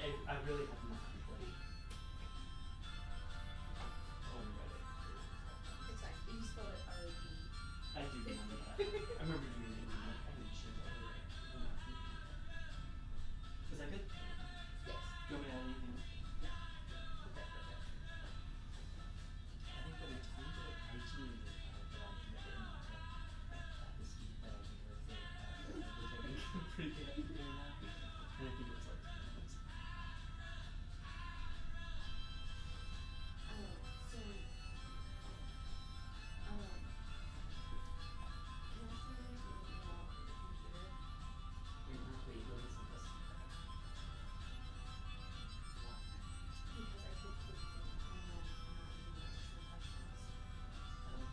I really have not like read it. It's fine. You spelled it R-O-D. I do remember that. I remember doing it and I'm like, I didn't choose that right. Is that good? Yes. Do you want me to add anything? No. Okay, perfect. I think by the time that I tuned that I've never not at this speed that I think I would say which I think I'm pretty good at doing that. And I think it was like 10 minutes. So can I send you an email on your computer? Wait, let me send this. Why? Because I think that you can email some questions.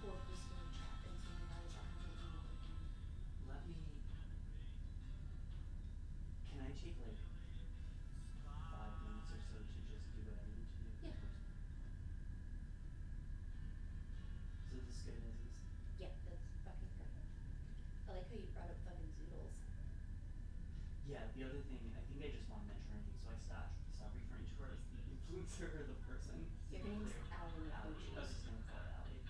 Or just in the chat and some of guys are having email again. Let me. Can I take like 5 minutes or so to just do what I need to do? Yeah, of course. So this is good as is? Yeah, that's fucking perfect. I like how you brought up fucking zoodles. Yeah, the other thing, I think I just want to mention her name, so I stopped referring to her as the influencer or the person. Your name's Allie. Allie. I was just gonna call her Allie.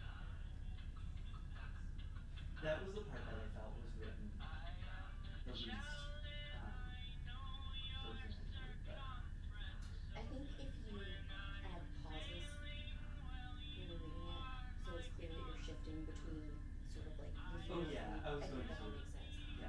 That was the part that I felt was written the least organically, but I think if you add pauses when you're reading it, so it's clear that you're shifting between sort of like the oh yeah, I was think going that'll to. make sense. Yeah.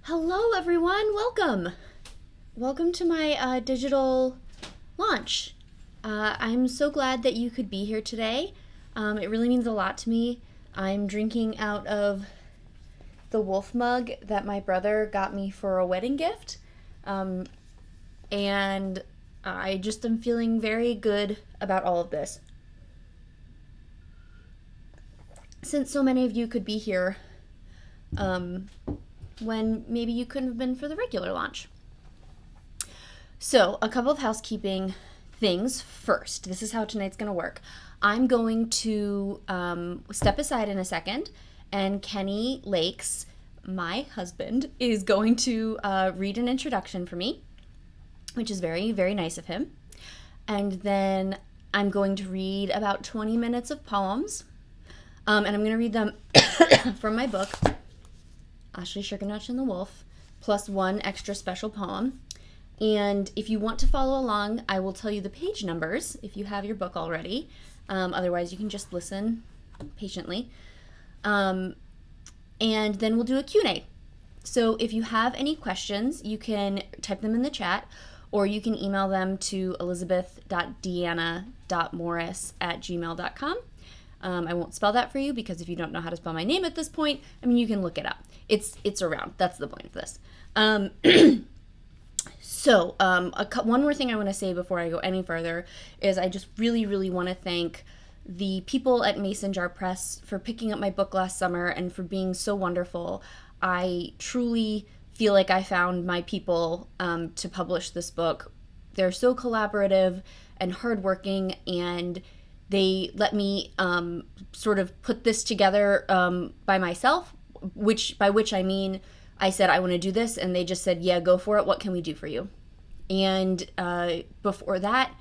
Hello everyone, welcome! Welcome to my digital launch. I'm so glad that you could be here today. It really means a lot to me. I'm drinking out of the wolf mug that my brother got me for a wedding gift. And I just am feeling very good about all of this. Since so many of you could be here, when maybe you couldn't have been for the regular launch. So, a couple of housekeeping things first. This is how tonight's going to work. I'm going to step aside in a second, and Kenny Lakes, my husband, is going to read an introduction for me, which is very, very nice of him. And then I'm going to read about 20 minutes of poems, and I'm going to read them from my book, Ashely, Sugarnotch, and the Wolf, plus one extra special poem. And if you want to follow along, I will tell you the page numbers if you have your book already. Otherwise, you can just listen patiently. And then we'll do a Q&A. So if you have any questions, you can type them in the chat, or you can email them to elizabeth.deanna.morris@gmail.com. I won't spell that for you because if you don't know how to spell my name at this point, I mean, you can look it up. It's around. That's the point of this. So, one more thing I want to say before I go any further is I just really, really want to thank the people at Mason Jar Press for picking up my book last summer and for being so wonderful. I truly feel like I found my people to publish this book. They're so collaborative and hardworking, and they let me sort of put this together by myself, by which I mean I said, I want to do this, and they just said, yeah, go for it. What can we do for you? And before that,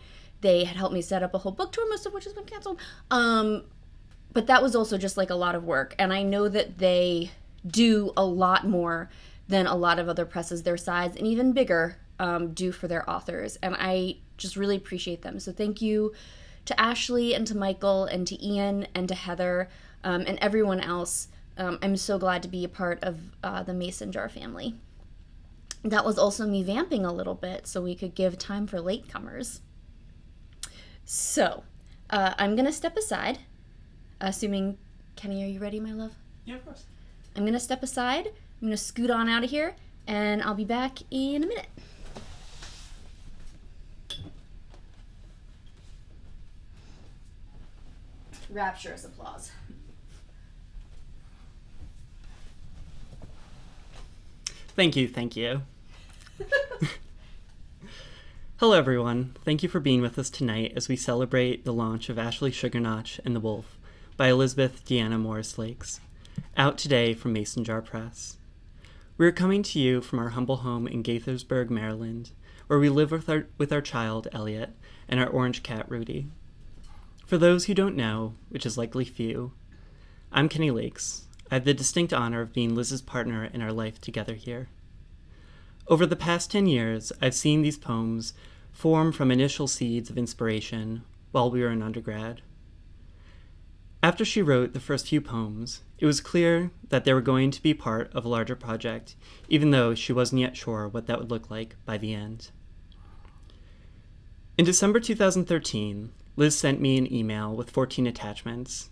they had helped me set up a whole book tour, most of which has been canceled. But that was also just like a lot of work. And I know that they do a lot more than a lot of other presses their size and even bigger do for their authors. And I just really appreciate them. So thank you to Ashely and to Michael and to Ian and to Heather and everyone else. I'm so glad to be a part of the Mason Jar family. That was also me vamping a little bit so we could give time for latecomers. So, I'm going to step aside, assuming, Kenny, are you ready, my love? Yeah, of course. I'm going to step aside, I'm going to scoot on out of here, and I'll be back in a minute. Rapturous applause. Thank you. Hello everyone, thank you for being with us tonight as we celebrate the launch of Ashely, Sugarnotch, and the Wolf by Elizabeth Deanna Morris Lakes, out today from Mason Jar Press. We are coming to you from our humble home in Gaithersburg, Maryland, where we live with our child, Elliot, and our orange cat, Rudy. For those who don't know, which is likely few, I'm Kenny Lakes. I have the distinct honor of being Liz's partner in our life together here. Over the past 10 years, I've seen these poems form from initial seeds of inspiration while we were in undergrad. After she wrote the first few poems, it was clear that they were going to be part of a larger project, even though she wasn't yet sure what that would look like by the end. In December 2013, Liz sent me an email with 14 attachments,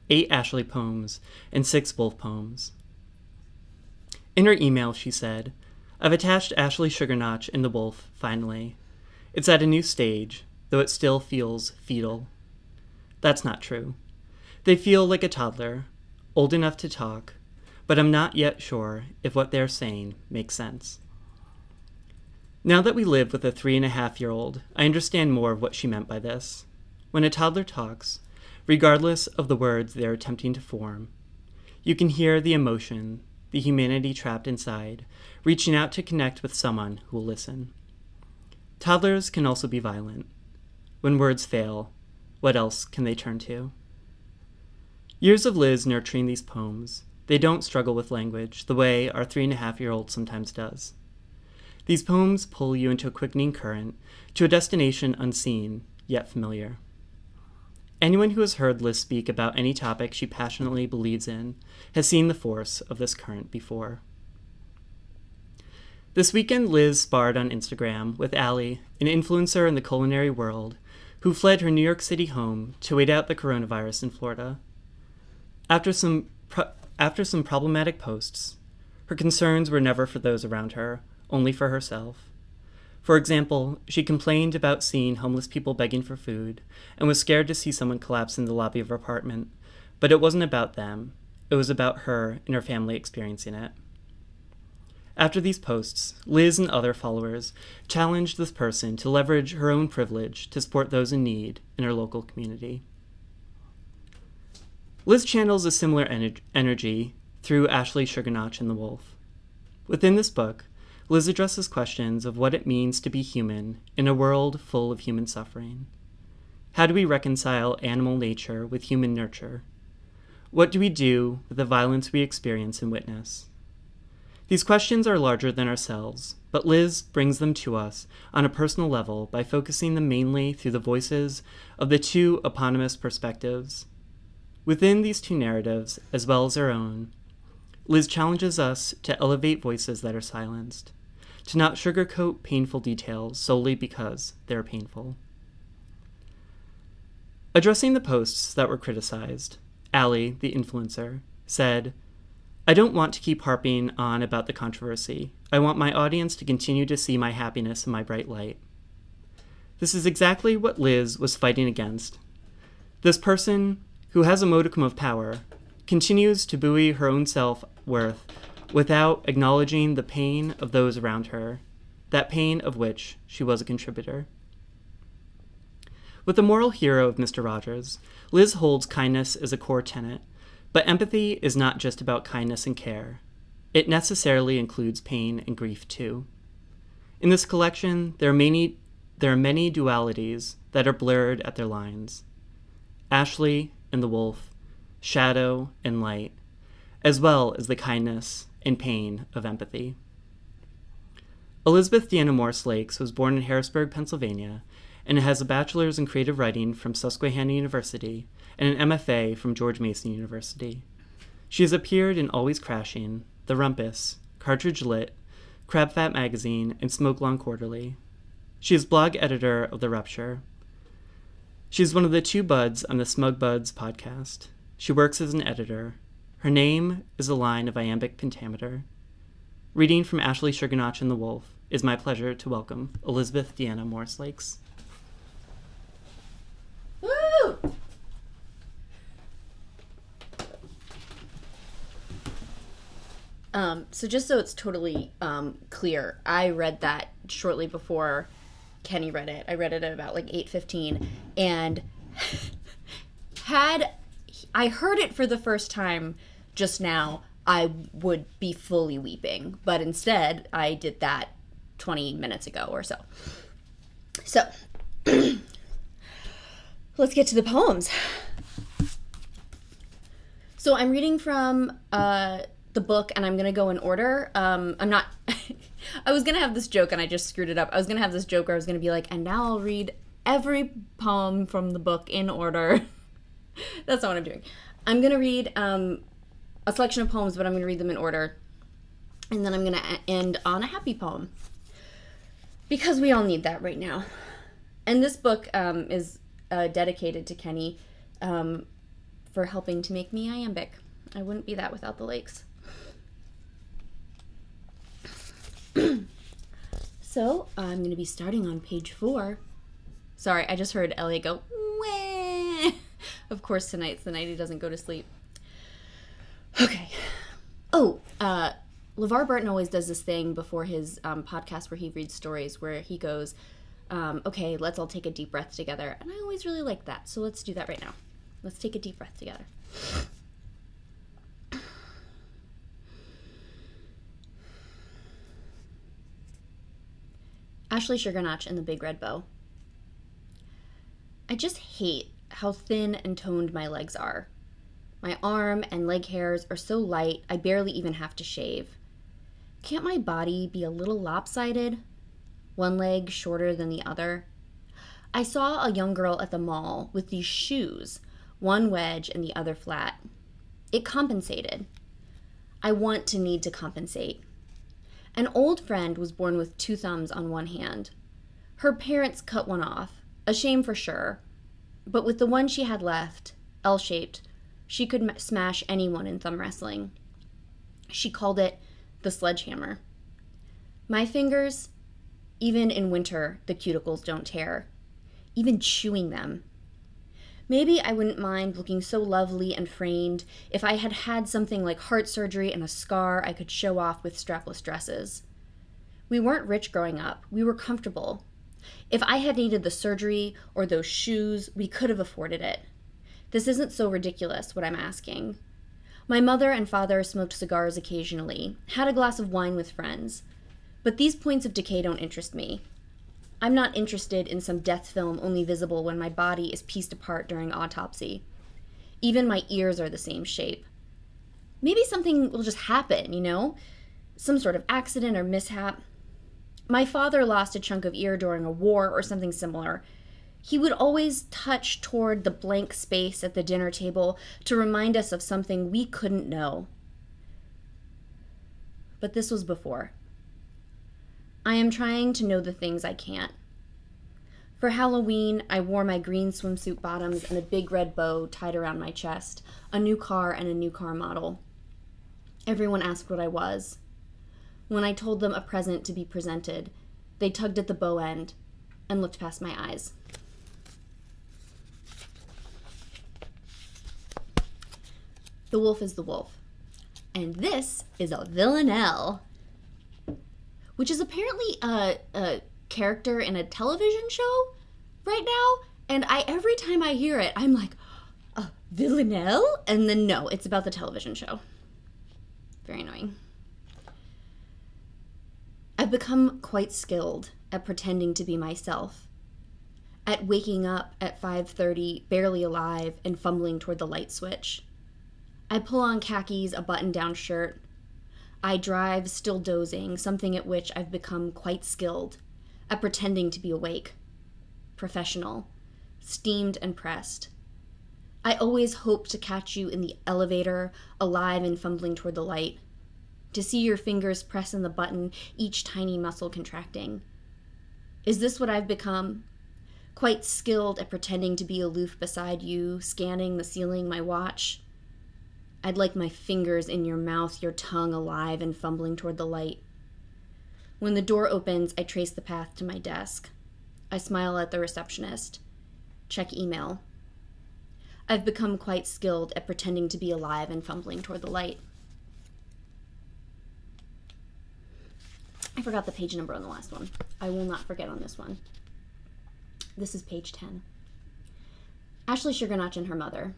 8 Ashely poems, and 6 Wolf poems. In her email, she said, I've attached Ashely, Sugarnotch, and the Wolf, finally. It's at a new stage, though it still feels fetal. That's not true. They feel like a toddler, old enough to talk, but I'm not yet sure if what they're saying makes sense. Now that we live with a 3.5-year-old, I understand more of what she meant by this. When a toddler talks, regardless of the words they're attempting to form, you can hear the emotion, the humanity trapped inside, reaching out to connect with someone who will listen. Toddlers can also be violent. When words fail, what else can they turn to? Years of Liz nurturing these poems, they don't struggle with language the way our 3.5-year-old sometimes does. These poems pull you into a quickening current to a destination unseen, yet familiar. Anyone who has heard Liz speak about any topic she passionately believes in has seen the force of this current before. This weekend, Liz sparred on Instagram with Ashely, an influencer in the culinary world, who fled her New York City home to wait out the coronavirus in Florida. After some problematic posts, her concerns were never for those around her, only for herself. For example, she complained about seeing homeless people begging for food and was scared to see someone collapse in the lobby of her apartment, but it wasn't about them. It was about her and her family experiencing it. After these posts, Liz and other followers challenged this person to leverage her own privilege to support those in need in her local community. Liz channels a similar energy through Ashely, Sugarnotch, and the Wolf. Within this book, Liz addresses questions of what it means to be human in a world full of human suffering. How do we reconcile animal nature with human nurture? What do we do with the violence we experience and witness? These questions are larger than ourselves, but Liz brings them to us on a personal level by focusing them mainly through the voices of the two eponymous perspectives. Within these two narratives, as well as our own, Liz challenges us to elevate voices that are silenced, to not sugarcoat painful details solely because they're painful. Addressing the posts that were criticized, Ashely, the influencer, said, "I don't want to keep harping on about the controversy. I want my audience to continue to see my happiness and my bright light." This is exactly what Liz was fighting against. This person, who has a modicum of power, continues to buoy her own self-worth without acknowledging the pain of those around her, that pain of which she was a contributor. With the moral hero of Mr. Rogers, Liz holds kindness as a core tenet, but empathy is not just about kindness and care. It necessarily includes pain and grief too. In this collection, there are many dualities that are blurred at their lines. Ashely and the Wolf, shadow and light, as well as the kindness and pain of empathy. Elizabeth Deanna Morris Lakes was born in Harrisburg, Pennsylvania, and has a bachelor's in creative writing from Susquehanna University and an MFA from George Mason University. She has appeared in Always Crashing, The Rumpus, Cartridge Lit, Crab Fat Magazine, and Smoke Lawn Quarterly. She is blog editor of The Rupture. She is one of the two buds on the Smug Buds podcast. She works as an editor. Her name is a line of iambic pentameter. Reading from Ashely, Sugarnotch, and the Wolf, it is my pleasure to welcome Elizabeth Deanna Morris Lakes. Woo! So just so it's totally clear, I read that shortly before Kenny read it. I read it at about like 8:15, and had I heard it for the first time just now, I would be fully weeping. But instead, I did that 20 minutes ago or so. So, let's get to the poems. So I'm reading from the book, and I'm going to go in order. I'm not... I was going to have this joke, and I just screwed it up. I was going to have this joke where I was going to be like, and now I'll read every poem from the book in order. That's not what I'm doing. I'm going to read a selection of poems, but I'm going to read them in order. And then I'm going to end on a happy poem. Because we all need that right now. And this book is dedicated to Kenny for helping to make me iambic. I wouldn't be that without the lakes. So, I'm going to be starting on page 4. Sorry, I just heard Elliot go, wah. Of course, tonight's the night he doesn't go to sleep. Okay. Oh, LeVar Burton always does this thing before his podcast where he reads stories where he goes, okay, let's all take a deep breath together. And I always really like that. So let's do that right now. Let's take a deep breath together. Ashely, Sugarnotch, and the Big Red Bow. I just hate how thin and toned my legs are. My arm and leg hairs are so light I barely even have to shave. Can't my body be a little lopsided? One leg shorter than the other? I saw a young girl at the mall with these shoes, one wedge and the other flat. It compensated. I want to need to compensate. An old friend was born with 2 thumbs on one hand. Her parents cut one off, a shame for sure, but with the one she had left, L-shaped, she could smash anyone in thumb wrestling. She called it the sledgehammer. My fingers, even in winter, the cuticles don't tear, even chewing them. Maybe I wouldn't mind looking so lovely and framed if I had had something like heart surgery and a scar I could show off with strapless dresses. We weren't rich growing up. We were comfortable. If I had needed the surgery or those shoes, we could have afforded it. This isn't so ridiculous, what I'm asking. My mother and father smoked cigars occasionally, had a glass of wine with friends. But these points of decay don't interest me. I'm not interested in some death film only visible when my body is pieced apart during autopsy. Even my ears are the same shape. Maybe something will just happen, you know? Some sort of accident or mishap. My father lost a chunk of ear during a war or something similar. He would always touch toward the blank space at the dinner table to remind us of something we couldn't know. But this was before. I am trying to know the things I can't. For Halloween, I wore my green swimsuit bottoms and a big red bow tied around my chest, a new car and a new car model. Everyone asked what I was. When I told them a present to be presented, they tugged at the bow end and looked past my eyes. The wolf is the wolf. And this is a villanelle, which is apparently a character in a television show right now. And every time I hear it, I'm like, a villanelle? And then no, it's about the television show. Very annoying. I've become quite skilled at pretending to be myself, at waking up at 5:30, barely alive, and fumbling toward the light switch. I pull on khakis, a button-down shirt. I drive, still dozing, something at which I've become quite skilled, at pretending to be awake, professional, steamed and pressed. I always hope to catch you in the elevator, alive and fumbling toward the light, to see your fingers press in the button, each tiny muscle contracting. Is this what I've become? Quite skilled at pretending to be aloof beside you, scanning the ceiling, my watch. I'd like my fingers in your mouth, your tongue alive and fumbling toward the light. When the door opens, I trace the path to my desk. I smile at the receptionist. Check email. I've become quite skilled at pretending to be alive and fumbling toward the light. I forgot the page number on the last one. I will not forget on this one. This is page 10. Ashely Sugarnotch and her mother.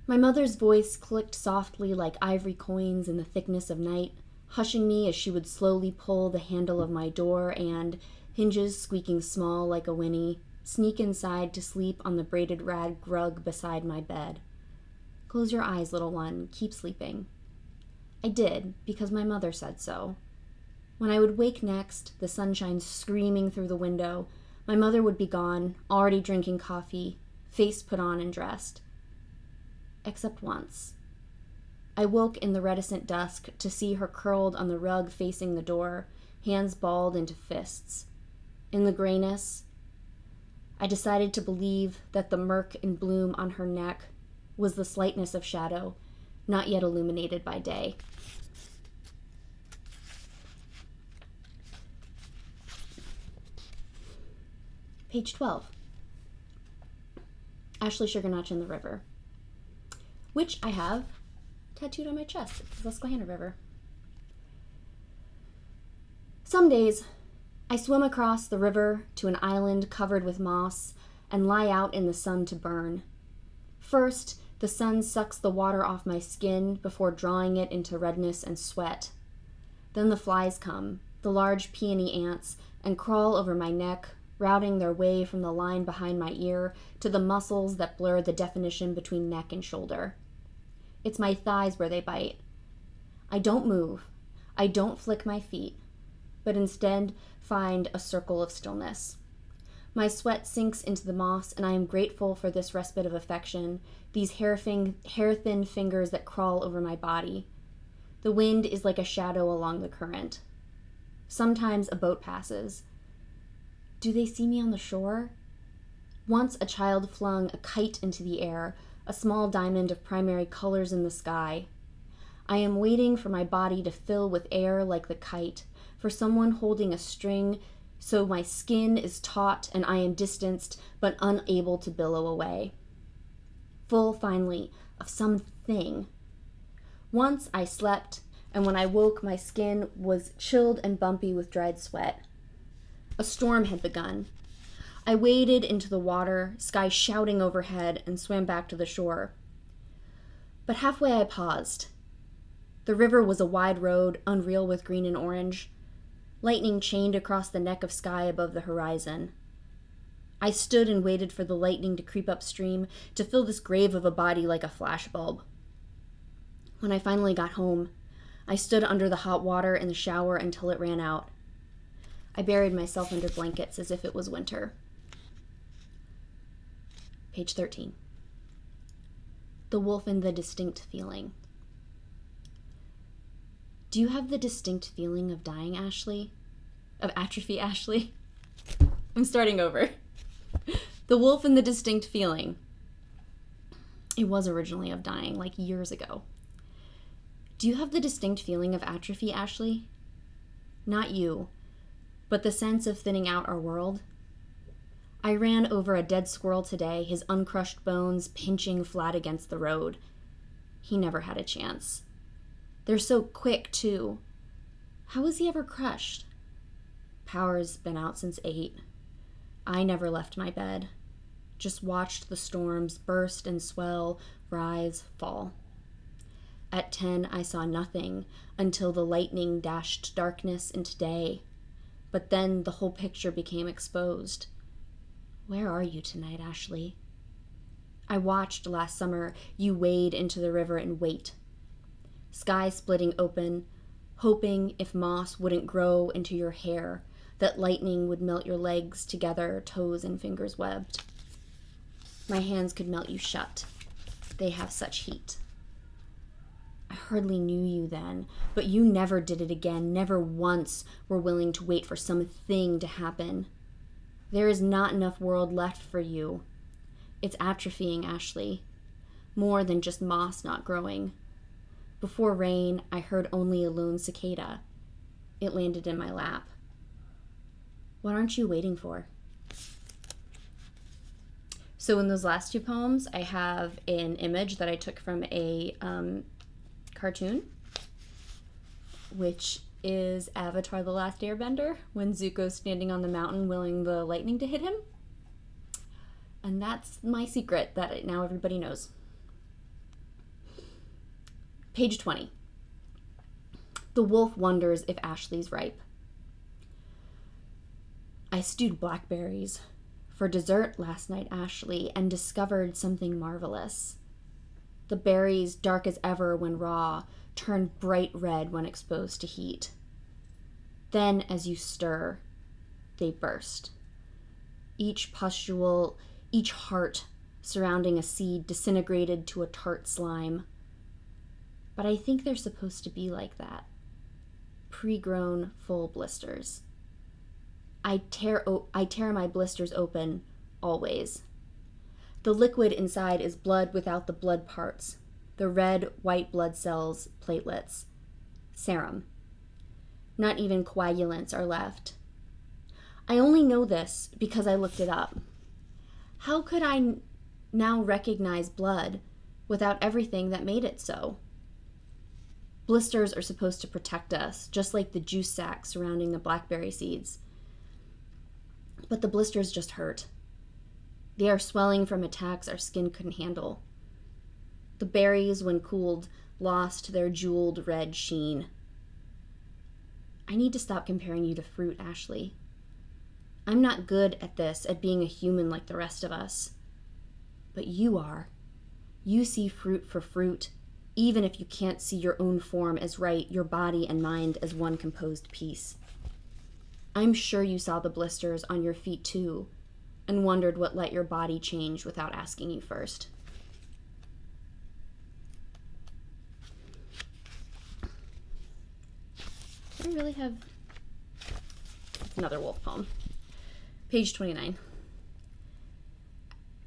My mother's voice clicked softly like ivory coins in the thickness of night, hushing me as she would slowly pull the handle of my door and, hinges squeaking small like a whinny, sneak inside to sleep on the braided rag rug beside my bed. Close your eyes, little one. Keep sleeping. I did, because my mother said so. When I would wake next, the sunshine screaming through the window, my mother would be gone, already drinking coffee, face put on and dressed. Except once. I woke in the reticent dusk to see her curled on the rug facing the door, hands balled into fists. In the grayness, I decided to believe that the murk and bloom on her neck was the slightness of shadow, not yet illuminated by day. Page 12. Ashely Sugarnotch in the River, which I have tattooed on my chest. It's the Susquehanna River. Some days, I swim across the river to an island covered with moss and lie out in the sun to burn. First, the sun sucks the water off my skin before drawing it into redness and sweat. Then the flies come, the large peony ants, and crawl over my neck, routing their way from the line behind my ear to the muscles that blur the definition between neck and shoulder. It's my thighs where they bite. I don't move. I don't flick my feet, but instead find a circle of stillness. My sweat sinks into the moss, and I am grateful for this respite of affection, these hair-thin fingers that crawl over my body. The wind is like a shadow along the current. Sometimes a boat passes. Do they see me on the shore? Once a child flung a kite into the air, a small diamond of primary colors in the sky. I am waiting for my body to fill with air like the kite, for someone holding a string so my skin is taut and I am distanced but unable to billow away. Full, finally, of something. Once I slept, and when I woke, my skin was chilled and bumpy with dried sweat. A storm had begun. I waded into the water, sky shouting overhead, and swam back to the shore. But halfway I paused. The river was a wide road, unreal with green and orange, lightning chained across the neck of sky above the horizon. I stood and waited for the lightning to creep upstream, to fill this grave of a body like a flashbulb. When I finally got home, I stood under the hot water in the shower until it ran out. I buried myself under blankets as if it was winter. Page 13. The wolf and the distinct feeling. Do you have the distinct feeling of dying, Ashely? Of atrophy, Ashely? I'm starting over. The wolf and the distinct feeling. It was originally of dying, like years ago. Do you have the distinct feeling of atrophy, Ashely? Not you, but the sense of thinning out our world. I ran over a dead squirrel today, his uncrushed bones pinching flat against the road. He never had a chance. They're so quick, too. How was he ever crushed? Power's been out since 8. I never left my bed. Just watched the storms burst and swell, rise, fall. At 10, I saw nothing until the lightning dashed darkness into day. But then the whole picture became exposed. Where are you tonight, Ashely? I watched last summer you wade into the river and wait. Sky splitting open, hoping if moss wouldn't grow into your hair, that lightning would melt your legs together, toes and fingers webbed. My hands could melt you shut. They have such heat. I hardly knew you then, but you never did it again, never once were willing to wait for something to happen. There is not enough world left for you. It's atrophying, Ashely. More than just moss not growing. Before rain, I heard only a lone cicada. It landed in my lap. What aren't you waiting for? So in those last 2 poems, I have an image that I took from a cartoon, which is Avatar: The Last Airbender, when Zuko's standing on the mountain willing the lightning to hit him. And that's my secret that now everybody knows. Page 20. The wolf wonders if Ashely's ripe. I stewed blackberries for dessert last night, Ashely, and discovered something marvelous. The berries, dark as ever when raw, turn bright red when exposed to heat. Then, as you stir, they burst. Each pustule, each heart surrounding a seed disintegrated to a tart slime. But I think they're supposed to be like that. Pre-grown, full blisters. I tear my blisters open, always. The liquid inside is blood without the blood parts. The red, white blood cells, platelets. Serum. Not even coagulants are left. I only know this because I looked it up. How could I now recognize blood without everything that made it so? Blisters are supposed to protect us, just like the juice sac surrounding the blackberry seeds. But the blisters just hurt. They are swelling from attacks our skin couldn't handle. The berries, when cooled, lost their jeweled red sheen. I need to stop comparing you to fruit, Ashely. I'm not good at this, at being a human like the rest of us. But you are. You see fruit for fruit, even if you can't see your own form as right, your body and mind as one composed piece. I'm sure you saw the blisters on your feet too, and wondered what let your body change without asking you first. Do I really have... It's another wolf poem. Page 29.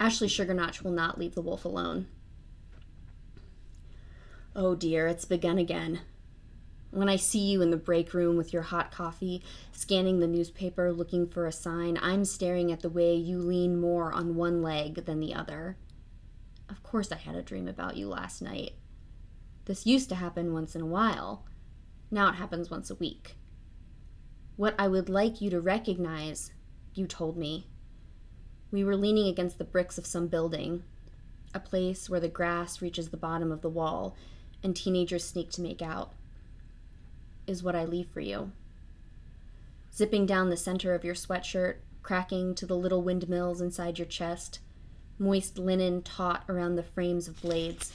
Ashely Sugarnotch will not leave the wolf alone. Oh dear, it's begun again. When I see you in the break room with your hot coffee, scanning the newspaper, looking for a sign, I'm staring at the way you lean more on one leg than the other. Of course I had a dream about you last night. This used to happen once in a while. Now it happens once a week. What I would like you to recognize, you told me. We were leaning against the bricks of some building, a place where the grass reaches the bottom of the wall and teenagers sneak to make out, is what I leave for you. Zipping down the center of your sweatshirt, cracking to the little windmills inside your chest, moist linen taut around the frames of blades.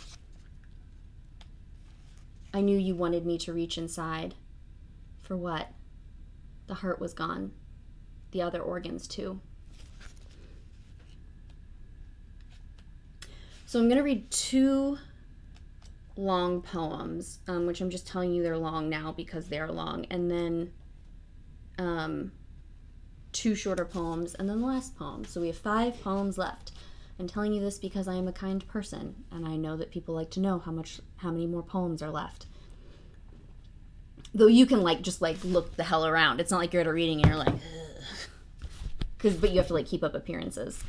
I knew you wanted me to reach inside. For what? The heart was gone. The other organs, too. So I'm going to read 2 long poems, which I'm just telling you they're long now because they're long, and then 2 shorter poems, and then the last poem. So we have 5 poems left. I'm telling you this because I am a kind person, and I know that people like to know how many more poems are left. Though you can just look the hell around. It's not like you're at a reading and you're like, ugh. But you have to keep up appearances.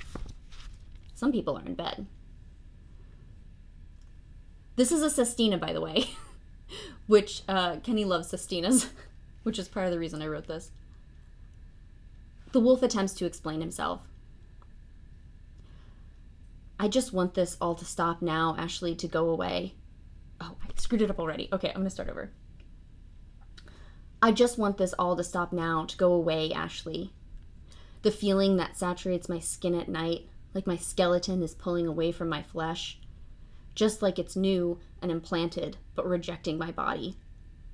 Some people are in bed. This is a sestina, by the way, which Kenny loves sestinas, which is part of the reason I wrote this. The wolf attempts to explain himself. I just want this all to stop now, Ashely, to go away. Oh, I screwed it up already. Okay, I'm going to start over. I just want this all to stop now, to go away, Ashely. The feeling that saturates my skin at night, like my skeleton is pulling away from my flesh. Just like it's new and implanted, but rejecting my body.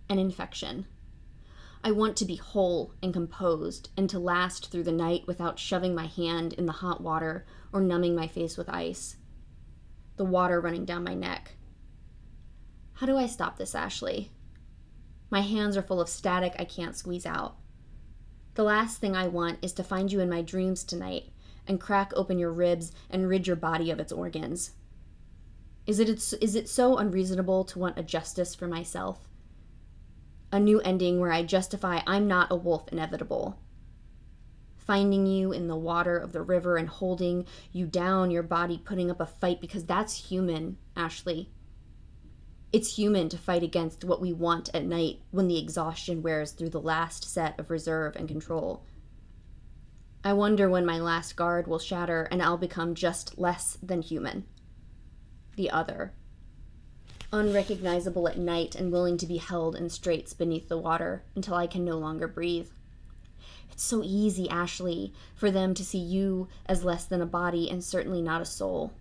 An infection. I want to be whole and composed, and to last through the night without shoving my hand in the hot water or numbing my face with ice. The water running down my neck. How do I stop this, Ashely? My hands are full of static I can't squeeze out. The last thing I want is to find you in my dreams tonight and crack open your ribs and rid your body of its organs. Is it so unreasonable to want a justice for myself? A new ending where I justify I'm not a wolf inevitable. Finding you in the water of the river and holding you down, your body putting up a fight, because that's human, Ashely. It's human to fight against what we want at night when the exhaustion wears through the last set of reserve and control. I wonder when my last guard will shatter and I'll become just less than human. The other. Unrecognizable at night and willing to be held in straits beneath the water until I can no longer breathe. It's so easy, Ashely, for them to see you as less than a body and certainly not a soul.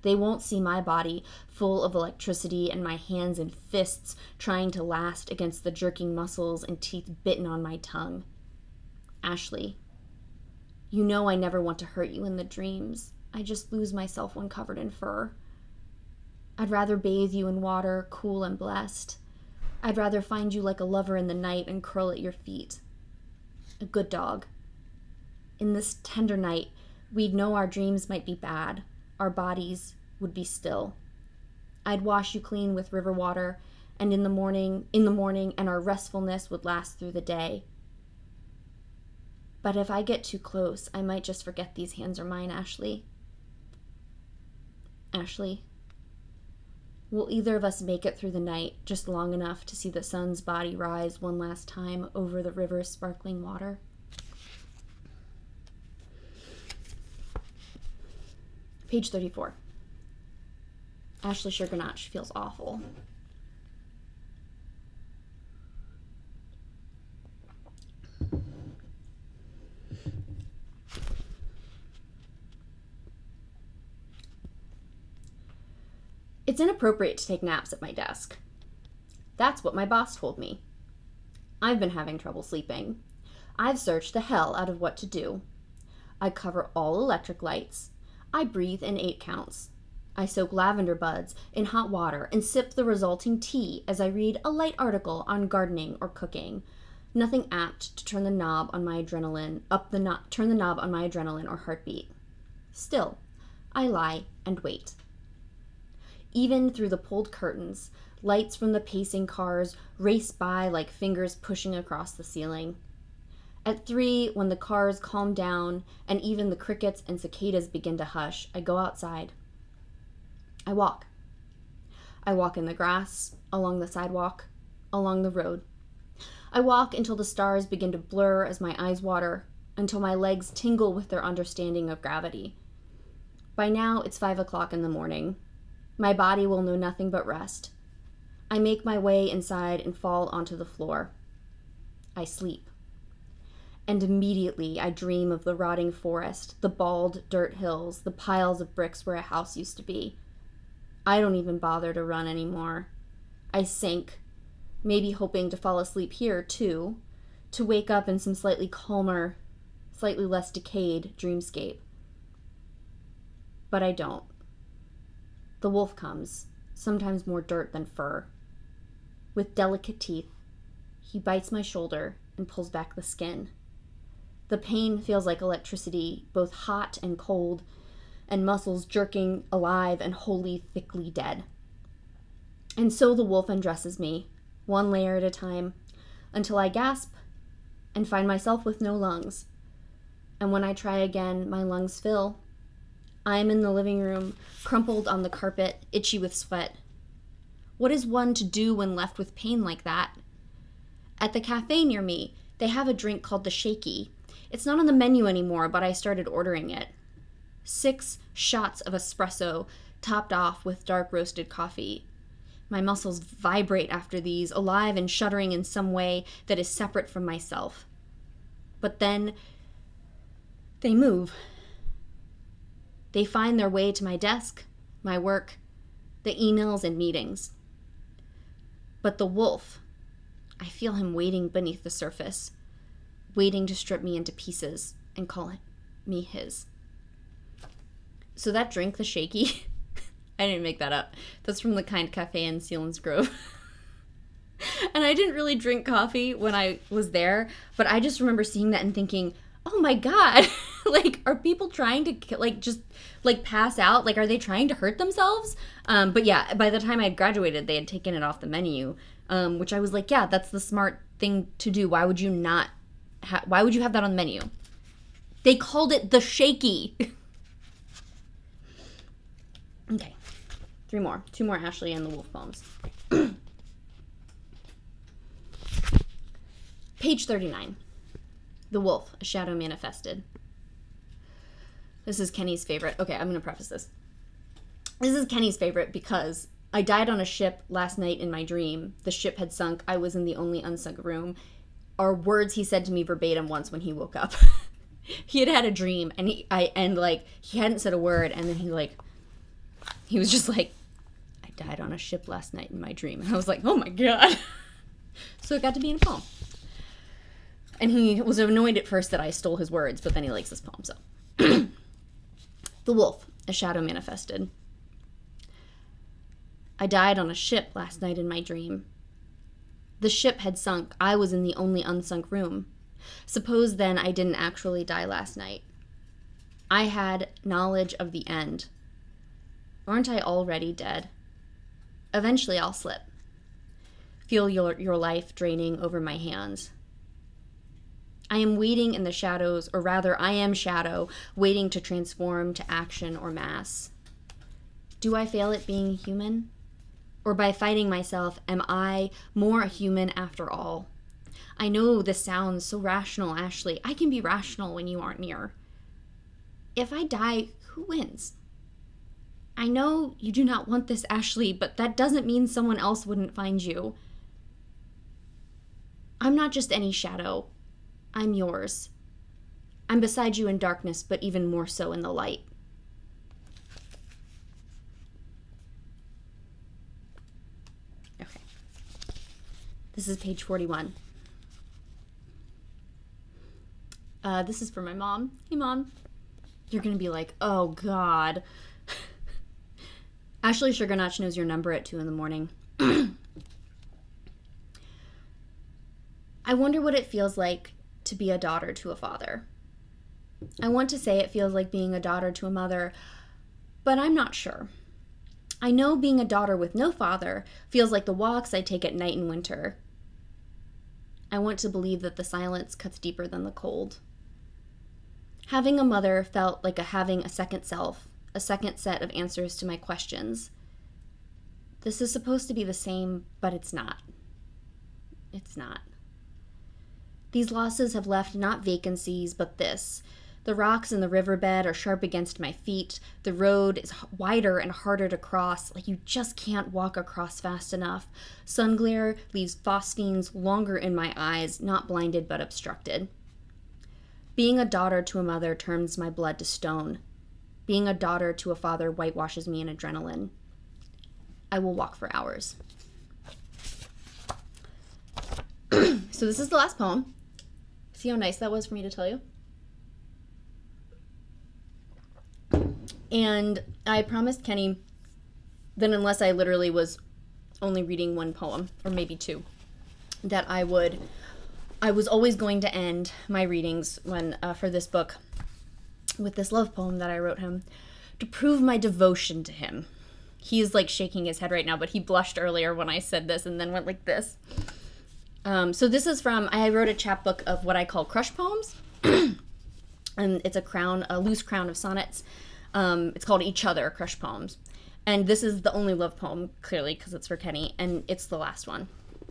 They won't see my body full of electricity and my hands and fists trying to last against the jerking muscles and teeth bitten on my tongue. Ashely, you know I never want to hurt you in the dreams. I just lose myself when covered in fur. I'd rather bathe you in water, cool and blessed. I'd rather find you like a lover in the night and curl at your feet. A good dog. In this tender night, we'd know our dreams might be bad. Our bodies would be still. I'd wash you clean with river water, and in the morning, and our restfulness would last through the day. But if I get too close, I might just forget these hands are mine, Ashely. Ashely, will either of us make it through the night just long enough to see the sun's body rise one last time over the river's sparkling water? Page 34. Ashely Sugarnotch feels awful. It's inappropriate to take naps at my desk. That's what my boss told me. I've been having trouble sleeping. I've searched the hell out of what to do. I cover all electric lights. I breathe in 8 counts. I soak lavender buds in hot water and sip the resulting tea as I read a light article on gardening or cooking. Nothing apt to turn the knob on my adrenaline or heartbeat. Still, I lie and wait. Even through the pulled curtains, lights from the pacing cars race by like fingers pushing across the ceiling. At 3, when the cars calm down and even the crickets and cicadas begin to hush, I go outside. I walk. I walk in the grass, along the sidewalk, along the road. I walk until the stars begin to blur as my eyes water, until my legs tingle with their understanding of gravity. By now, it's 5 o'clock in the morning. My body will know nothing but rest. I make my way inside and fall onto the floor. I sleep. And immediately I dream of the rotting forest, the bald dirt hills, the piles of bricks where a house used to be. I don't even bother to run anymore. I sink, maybe hoping to fall asleep here too, to wake up in some slightly calmer, slightly less decayed dreamscape. But I don't. The wolf comes, sometimes more dirt than fur. With delicate teeth, he bites my shoulder and pulls back the skin. The pain feels like electricity, both hot and cold, and muscles jerking alive and wholly thickly dead. And so the wolf undresses me, one layer at a time, until I gasp and find myself with no lungs. And when I try again, my lungs fill. I am in the living room, crumpled on the carpet, itchy with sweat. What is one to do when left with pain like that? At the cafe near me, they have a drink called the Shaky. It's not on the menu anymore, but I started ordering it. 6 shots of espresso, topped off with dark roasted coffee. My muscles vibrate after these, alive and shuddering in some way that is separate from myself. But then they move. They find their way to my desk, my work, the emails and meetings. But the wolf, I feel him waiting beneath the surface, waiting to strip me into pieces and call me his. So that drink, the Shaky, I didn't make that up. That's from the Kind Cafe in Selinsgrove. And I didn't really drink coffee when I was there, but I just remember seeing that and thinking, oh my God, like, are people trying to, just pass out? Like, are they trying to hurt themselves? But yeah, by the time I had graduated, they had taken it off the menu, which I was like, yeah, that's the smart thing to do. Why would you why would you have that on the menu? They called it the Shaky. Okay, 2 more Ashely and the Wolf poems. Page 39. The Wolf, a Shadow Manifested. This is Kenny's favorite. Okay, I'm going to preface this. This is Kenny's favorite because I died on a ship last night in my dream. The ship had sunk. I was in the only unsunk room. Are words he said to me verbatim once when he woke up. He had a dream, and he hadn't said a word, and then he was just like, I died on a ship last night in my dream. And I was like, oh my God. So it got to be in a poem. And he was annoyed at first that I stole his words, but then he likes this poem, so. The Wolf, a Shadow Manifested. I died on a ship last night in my dream. The ship had sunk. I was in the only unsunk room. Suppose then I didn't actually die last night. I had knowledge of the end. Aren't I already dead? Eventually I'll slip. Feel your life draining over my hands. I am waiting in the shadows, or rather I am shadow, waiting to transform to action or mass. Do I fail at being human? Or by fighting myself, am I more a human after all? I know this sounds so rational, Ashely. I can be rational when you aren't near. If I die, who wins? I know you do not want this, Ashely, but that doesn't mean someone else wouldn't find you. I'm not just any shadow. I'm yours. I'm beside you in darkness, but even more so in the light. Okay. This is page 41. This is for my mom. Hey, Mom. You're going to be like, oh, God. Ashely Sugarnotch knows your number at 2 a.m. I wonder what it feels like to be a daughter to a father. I want to say it feels like being a daughter to a mother, but I'm not sure. I know being a daughter with no father feels like the walks I take at night in winter. I want to believe that the silence cuts deeper than the cold. Having a mother felt like having a second self, a second set of answers to my questions. This is supposed to be the same, but it's not. It's not. These losses have left not vacancies, but this. The rocks in the riverbed are sharp against my feet. The road is wider and harder to cross, like you just can't walk across fast enough. Sun glare leaves phosphines longer in my eyes, not blinded but obstructed. Being a daughter to a mother turns my blood to stone. Being a daughter to a father whitewashes me in adrenaline. I will walk for hours. So this is the last poem. See how nice that was for me to tell you? And I promised Kenny that unless I literally was only reading one poem, or maybe two, that I was always going to end my readings when for this book with this love poem that I wrote him to prove my devotion to him. He is like shaking his head right now, but he blushed earlier when I said this and then went like this. So this is I wrote a chapbook of what I call crush poems. And it's a loose crown of sonnets. It's called Each Other, Crush Poems. And this is the only love poem, clearly, because it's for Kenny, and it's the last one.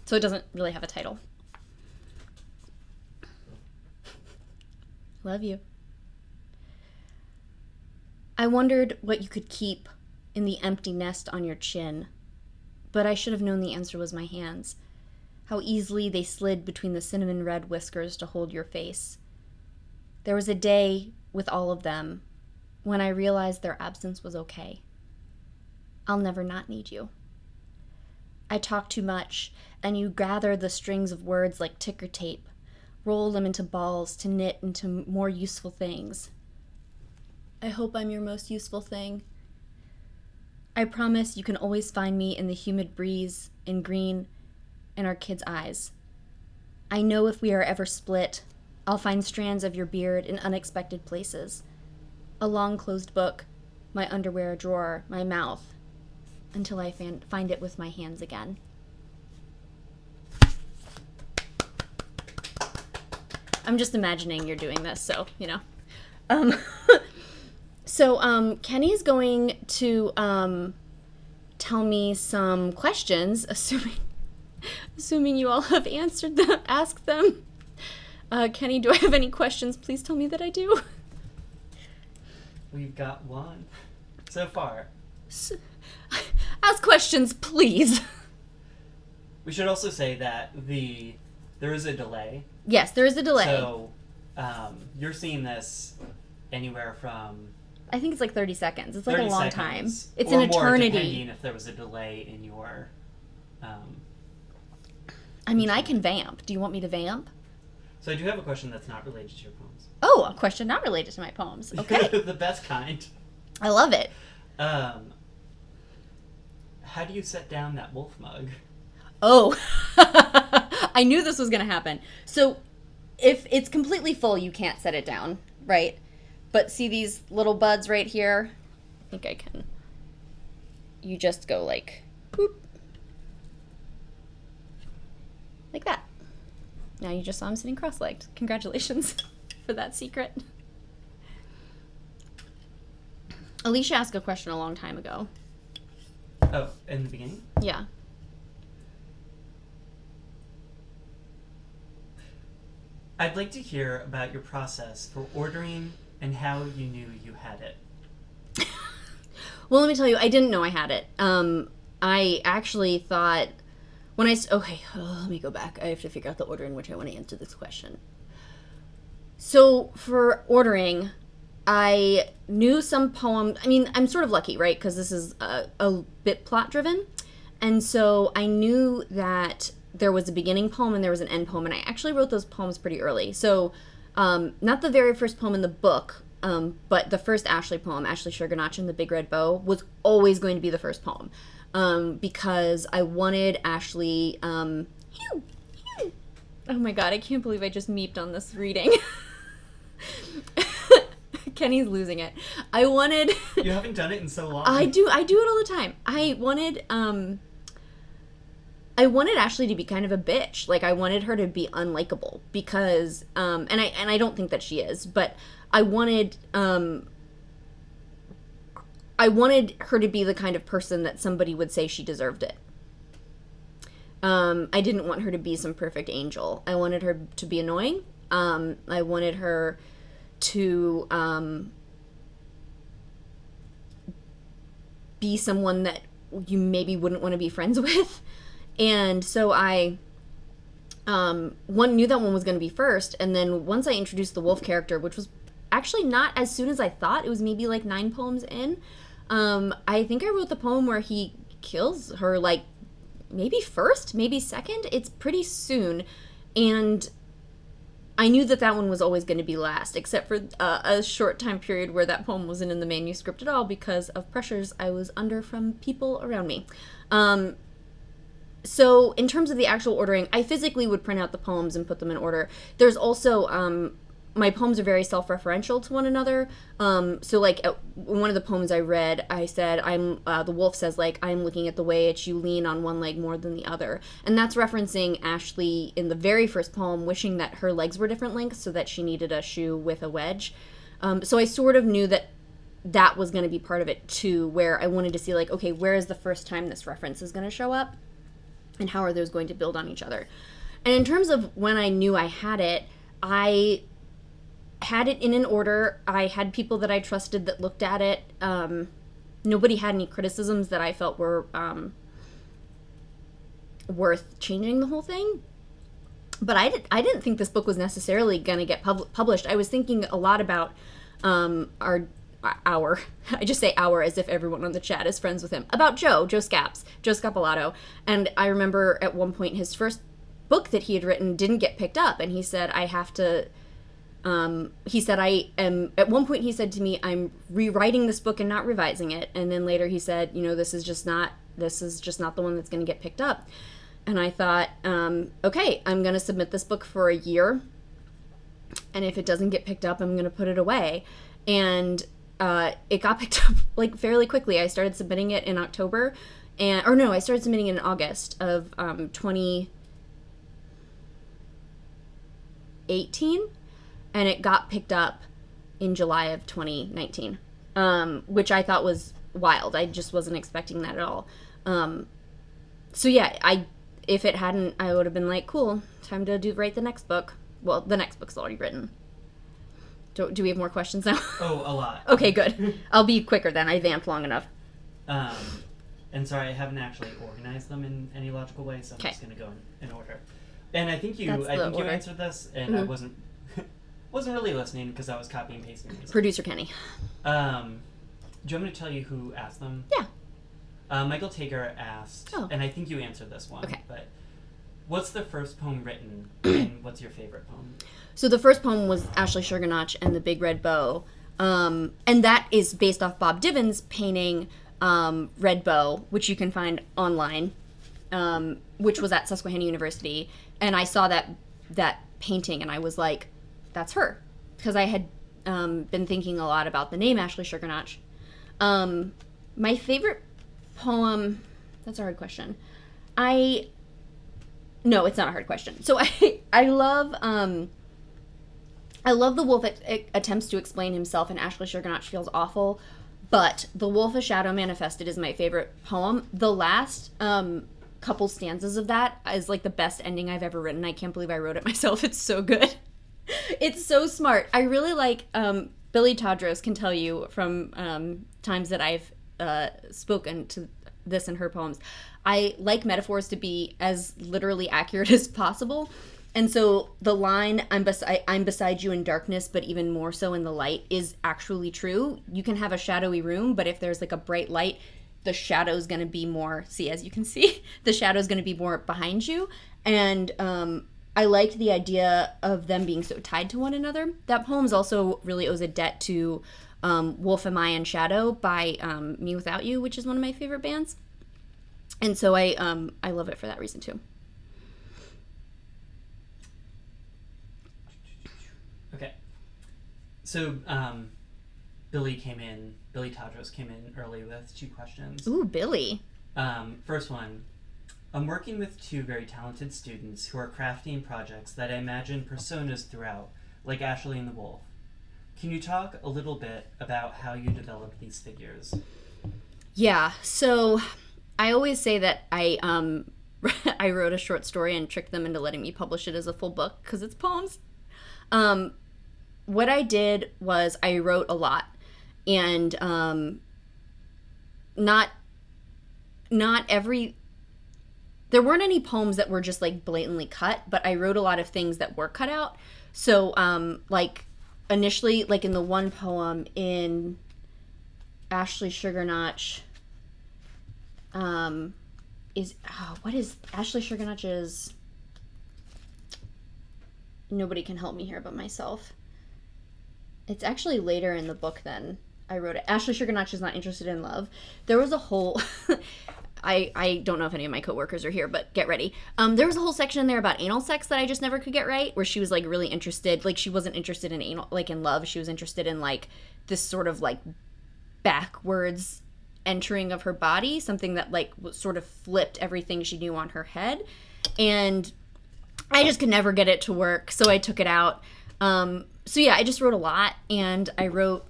So it doesn't really have a title. Love you. I wondered what you could keep in the empty nest on your chin, but I should have known the answer was my hands. How easily they slid between the cinnamon red whiskers to hold your face. There was a day with all of them when I realized their absence was okay. I'll never not need you. I talk too much, and you gather the strings of words like ticker tape, roll them into balls to knit into more useful things. I hope I'm your most useful thing. I promise you can always find me in the humid breeze, in green, in our kids' eyes. I know if we are ever split, I'll find strands of your beard in unexpected places. A long closed book, my underwear drawer, my mouth, until I find it with my hands again. I'm just imagining you're doing this, so, you know. So Kenny's going to tell me some questions, assuming you all have asked them. Kenny, do I have any questions? Please tell me that I do. We've got one so far. Ask questions, please. We should also say that there is a delay. Yes, there is a delay. So you're seeing this anywhere from... I think it's like 30 seconds. It's like a long time. It's an an eternity. Depending if there was a delay in your... I mean, I can vamp. Do you want me to vamp? So I do have a question that's not related to your poems. Oh, a question not related to my poems. Okay. The best kind. I love it. How do you set down that wolf mug? Oh, I knew this was going to happen. So if it's completely full, you can't set it down, right? But see these little buds right here? I think I can. You just go like, boop. Like that. Now you just saw him sitting cross-legged. Congratulations for that secret. Alicia asked a question a long time ago. Oh, in the beginning? Yeah. I'd like to hear about your process for ordering and how you knew you had it. Well, let me tell you, I didn't know I had it. I actually thought... let me go back. I have to figure out the order in which I want to answer this question. So, for ordering, I knew some poems. I mean, I'm sort of lucky, right? Because this is a bit plot-driven. And so I knew that there was a beginning poem and there was an end poem. And I actually wrote those poems pretty early. So, not the very first poem in the book, But the first Ashely poem, Ashely Sugarnotch and the Big Red Bow, was always going to be the first poem. Because I wanted Ashely, oh my god, I can't believe I just meeped on this reading. Kenny's losing it. I wanted... You haven't done it in so long. I do it all the time. I wanted Ashely to be kind of a bitch. Like, I wanted her to be unlikable because, and I don't think that she is, but I wanted her to be the kind of person that somebody would say she deserved it. I didn't want her to be some perfect angel. I wanted her to be annoying. I wanted her to be someone that you maybe wouldn't want to be friends with. And so I knew that one was going to be first, and then once I introduced the wolf character, which was actually not as soon as I thought, it was maybe like 9 poems in, I think I wrote the poem where he kills her, like maybe first, maybe second. It's pretty soon, and I knew that one was always going to be last, except for a short time period where that poem wasn't in the manuscript at all because of pressures I was under from people around me. So in terms of the actual ordering, I physically would print out the poems and put them in order. There's also, my poems are very self-referential to one another. So like one of the poems I read, I said, the wolf says, like, I'm looking at the way that you lean on one leg more than the other. And that's referencing Ashely in the very first poem, wishing that her legs were different lengths so that she needed a shoe with a wedge. So I sort of knew that was going to be part of it too, where I wanted to see, like, okay, where is the first time this reference is going to show up? And how are those going to build on each other? And in terms of when I knew I had it in an order. I had people that I trusted that looked at it. Nobody had any criticisms that I felt were worth changing the whole thing. But I didn't think this book was necessarily going to get published. I was thinking a lot about our I just say our as if everyone on the chat is friends with him, about Joe Scapalato. And I remember at one point his first book that he had written didn't get picked up, and he said, at one point he said to me, I'm rewriting this book and not revising it. And then later he said, this is just not the one that's going to get picked up. And I thought, okay, I'm going to submit this book for a year, and if it doesn't get picked up, I'm going to put it away. And it got picked up like fairly quickly. I started submitting it in October, I started submitting it in August of 2018, and it got picked up in July of 2019, which I thought was wild. I just wasn't expecting that at all. So yeah, if it hadn't, I would have been like, cool, time to write the next book. Well, the next book's already written. Do we have more questions now? Oh, a lot. Okay, good. I'll be quicker then. I vamped long enough. And sorry, I haven't actually organized them in any logical way, so I'm just going to go in order. And I think you answered this, and I wasn't really listening because I was copying and pasting these. Producer Kenny. Do you want me to tell you who asked them? Yeah. Michael Tager asked, and I think you answered this one, but what's the first poem written, and what's your favorite poem? So the first poem was Ashely Sugarnotch and the Big Red Bow, and that is based off Bob Divins' painting Red Bow, which you can find online, which was at Susquehanna University, and I saw that painting, and I was like, that's her, because I had been thinking a lot about the name Ashely Sugarnotch. My favorite poem, that's a hard question. No, it's not a hard question. So I love the wolf attempts to explain himself, and Ashely Sugarnotch feels awful, but The Wolf a Shadow Manifested is my favorite poem. The last couple stanzas of that is like the best ending I've ever written. I can't believe I wrote it myself. It's so good. It's so smart. I really like, Billy Tadros can tell you from times that I've spoken to this in her poems, I like metaphors to be as literally accurate as possible. And so the line, I'm beside you in darkness, but even more so in the light, is actually true. You can have a shadowy room, but if there's like a bright light, the shadow's going to be more, as you can see, the shadow's going to be more behind you. And I I liked the idea of them being so tied to one another. That poem's also really owes a debt to Wolf Am I and Shadow by Me Without You, which is one of my favorite bands. And so I love it for that reason too. Okay. So Billy Tadros came in early with 2 questions. Ooh, Billy. First one. I'm working with 2 very talented students who are crafting projects that I imagine personas throughout, like Ashely and the Wolf. Can you talk a little bit about how you developed these figures? Yeah, so I always say that I I wrote a short story and tricked them into letting me publish it as a full book because it's poems. What I did was I wrote a lot, and not every. There weren't any poems that were just like blatantly cut, but I wrote a lot of things that were cut out. So like initially, like in the one poem in Ashely Sugarnotch, what is Ashely Sugarnotch's Nobody Can Help Me Here But Myself. It's actually later in the book than I wrote it. Ashely Sugarnotch Is Not Interested in Love. There was a whole I don't know if any of my coworkers are here, but get ready. There was a whole section in there about anal sex that I just never could get right, where she was like really interested, like she wasn't interested in anal, like in love. She was interested in like this sort of like backwards entering of her body, something that like sort of flipped everything she knew on her head. And I just could never get it to work, so I took it out. So yeah, I just wrote a lot, and I wrote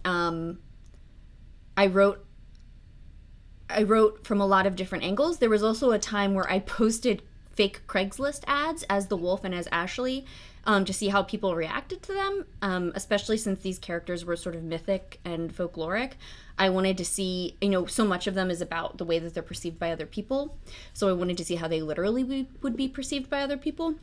from a lot of different angles. There was also a time where I posted fake Craigslist ads as the Wolf and as Ashely to see how people reacted to them, especially since these characters were sort of mythic and folkloric. I wanted to see, so much of them is about the way that they're perceived by other people. So I wanted to see how they literally would be perceived by other people.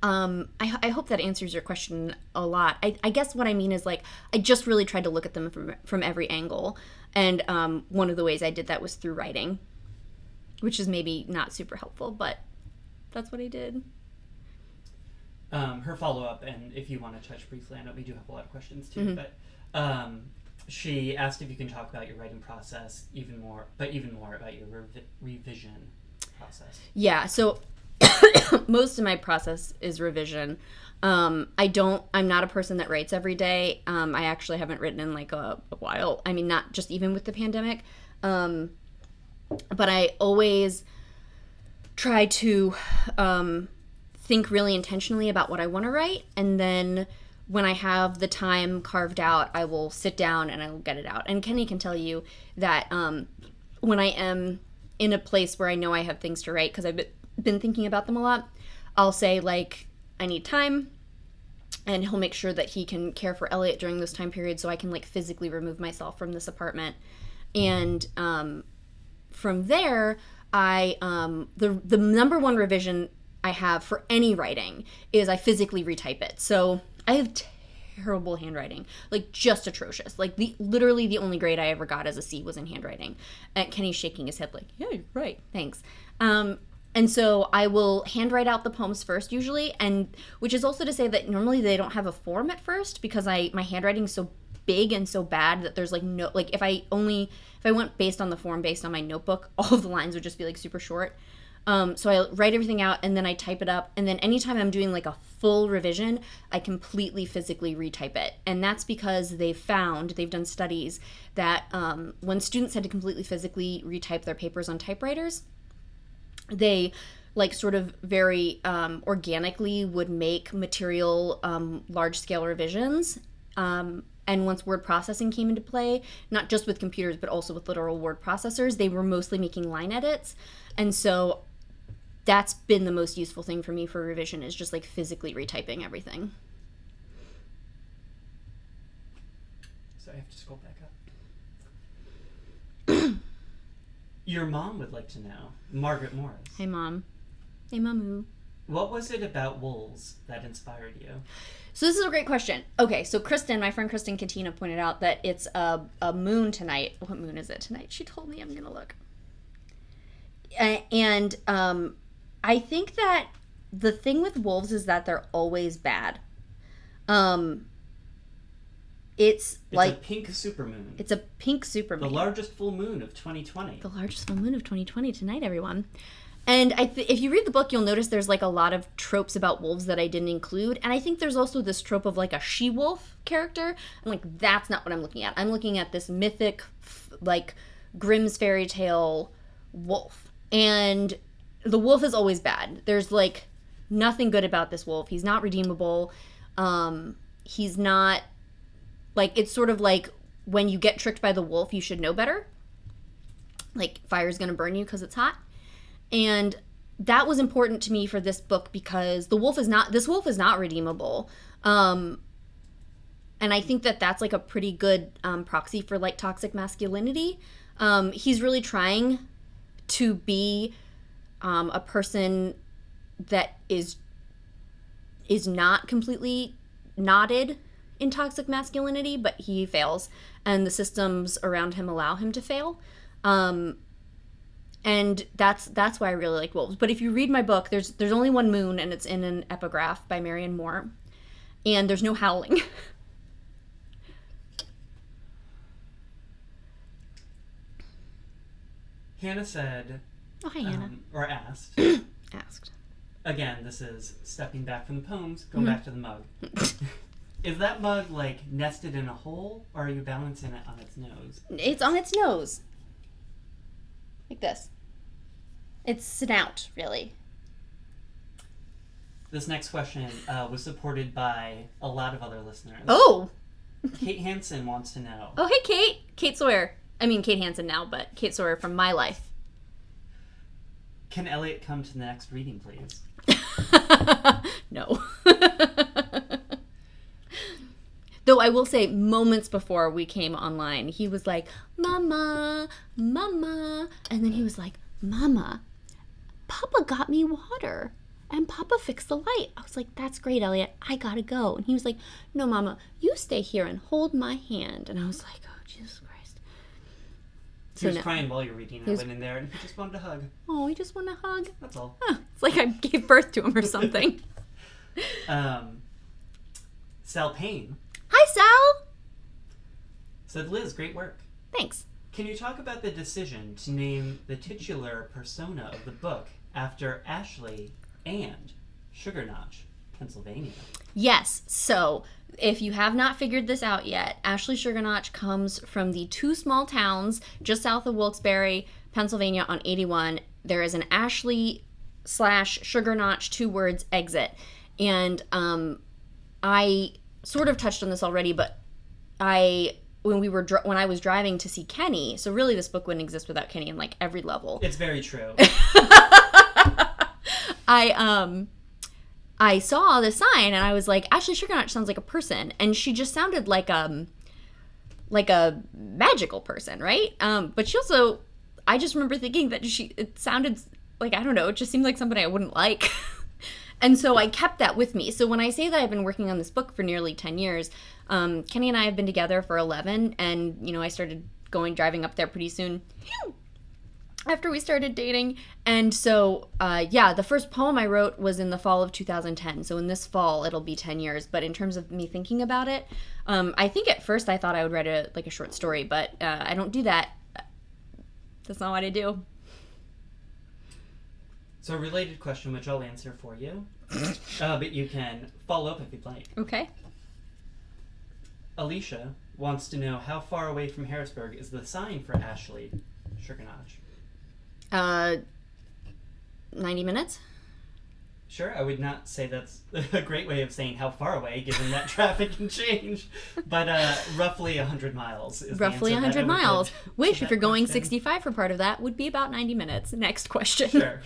I hope that answers your question a lot. I guess what I mean is like I just really tried to look at them from every angle, and one of the ways I did that was through writing, which is maybe not super helpful, but that's what I did. Her follow-up, and if you want to touch briefly on it, we do have a lot of questions too, but she asked if you can talk about your writing process even more about your revision process. Yeah, so most of my process is revision. I'm not a person that writes every day. I actually haven't written in like a while. I mean, not just even with the pandemic. But I always try to think really intentionally about what I want to write. And then when I have the time carved out, I will sit down and I will get it out. And Kenny can tell you that when I am in a place where I know I have things to write, because I've been thinking about them a lot, I'll say like I need time, and he'll make sure that he can care for Elliot during this time period so I can like physically remove myself from this apartment. And from there, the number one revision I have for any writing is I physically retype it. So I have terrible handwriting, like just atrocious. Like literally the only grade I ever got as a C was in handwriting. And Kenny's shaking his head like, yeah, you're right, thanks. And so I will handwrite out the poems first usually, and which is also to say that normally they don't have a form at first because my handwriting is so big and so bad that there's like no, like if I went based on the form based on my notebook, all of the lines would just be like super short. So I write everything out and then I type it up, and then anytime I'm doing like a full revision, I completely physically retype it. And that's because they've done studies that when students had to completely physically retype their papers on typewriters, they like sort of very organically would make material large-scale revisions. And once word processing came into play, not just with computers, but also with literal word processors, they were mostly making line edits. And so that's been the most useful thing for me for revision, is just like physically retyping everything. So I have to scroll back up. Your mom would like to know, Margaret Morris. Hey, Mom. Hey, Mamu. What was it about wolves that inspired you? So this is a great question. Okay, so my friend Kristen Katina pointed out that it's a moon tonight. What moon is it tonight? She told me. I'm going to look. And I think that the thing with wolves is that they're always bad. It's like a pink supermoon. It's a pink supermoon. The largest full moon of 2020. The largest full moon of 2020 tonight, everyone. And if you read the book, you'll notice there's like a lot of tropes about wolves that I didn't include. And I think there's also this trope of like a she-wolf character. And like, that's not what I'm looking at. I'm looking at this mythic, like, Grimm's fairy tale wolf. And the wolf is always bad. There's like nothing good about this wolf. He's not redeemable. He's not, like, it's sort of like when you get tricked by the wolf, you should know better. Like, fire's gonna burn you because it's hot. And that was important to me for this book because this wolf is not redeemable. And I think that that's like a pretty good proxy for like toxic masculinity. He's really trying to be a person that is not completely knotted in toxic masculinity, but he fails, and the systems around him allow him to fail. And that's why I really like wolves. But if you read my book, there's only one moon, and it's in an epigraph by Marion Moore, and there's no howling. Hannah said, Oh, hi, Hannah. Or asked. Asked. Again, this is stepping back from the poems, going back to the mug. Is that mug, like, nested in a hole, or are you balancing it on its nose? It's on its nose. Like this. It's snout, really. This next question was supported by a lot of other listeners. Oh! Kate Hansen wants to know. Oh, hey, Kate. Kate Sawyer. I mean, Kate Hansen now, but Kate Sawyer from My Life. Can Elliot come to the next reading, please? No. Though I will say, moments before we came online, he was like, Mama, Mama. And then he was like, Mama, Papa got me water. And Papa fixed the light. I was like, that's great, Elliot. I gotta go. And he was like, no, Mama, you stay here and hold my hand. And I was like, oh, Jesus Christ. He was crying while you were reading. I went in there and he just wanted a hug. Oh, he just wanted a hug? That's all. Huh, it's like I gave birth to him or something. Sal Payne. Hi, Sal. Said, Liz, great work. Thanks. Can you talk about the decision to name the titular persona of the book after Ashely and Sugarnotch, Pennsylvania? Yes. So, if you have not figured this out yet, Ashely Sugarnotch comes from the two small towns just south of Wilkes-Barre, Pennsylvania on 81. There is an Ashely/Sugarnotch, 2 words, exit. And I sort of touched on this already, but when I was driving to see Kenny, so really this book wouldn't exist without Kenny in like every level. It's very true. I saw the sign and I was like, Ashely Sugarnotch sounds like a person, and she just sounded like a magical person, right? But she also, I just remember thinking that it sounded like, I don't know, it just seemed like somebody I wouldn't like. And so I kept that with me. So when I say that I've been working on this book for nearly 10 years, Kenny and I have been together for 11, and, you know, I started driving up there pretty soon after we started dating. And so, the first poem I wrote was in the fall of 2010. So in this fall, it'll be 10 years. But in terms of me thinking about it, I think at first I thought I would write a short story, but I don't do that. That's not what I do. So a related question, which I'll answer for you, but you can follow up if you'd like. Okay. Alicia wants to know how far away from Harrisburg is the sign for Ashely Sugarnotch? 90 minutes? Sure, I would not say that's a great way of saying how far away, given that traffic can change, but roughly 100 miles is roughly the answer 100 miles, which, if you're going question. 65 for part of that, would be about 90 minutes. Next question. Sure.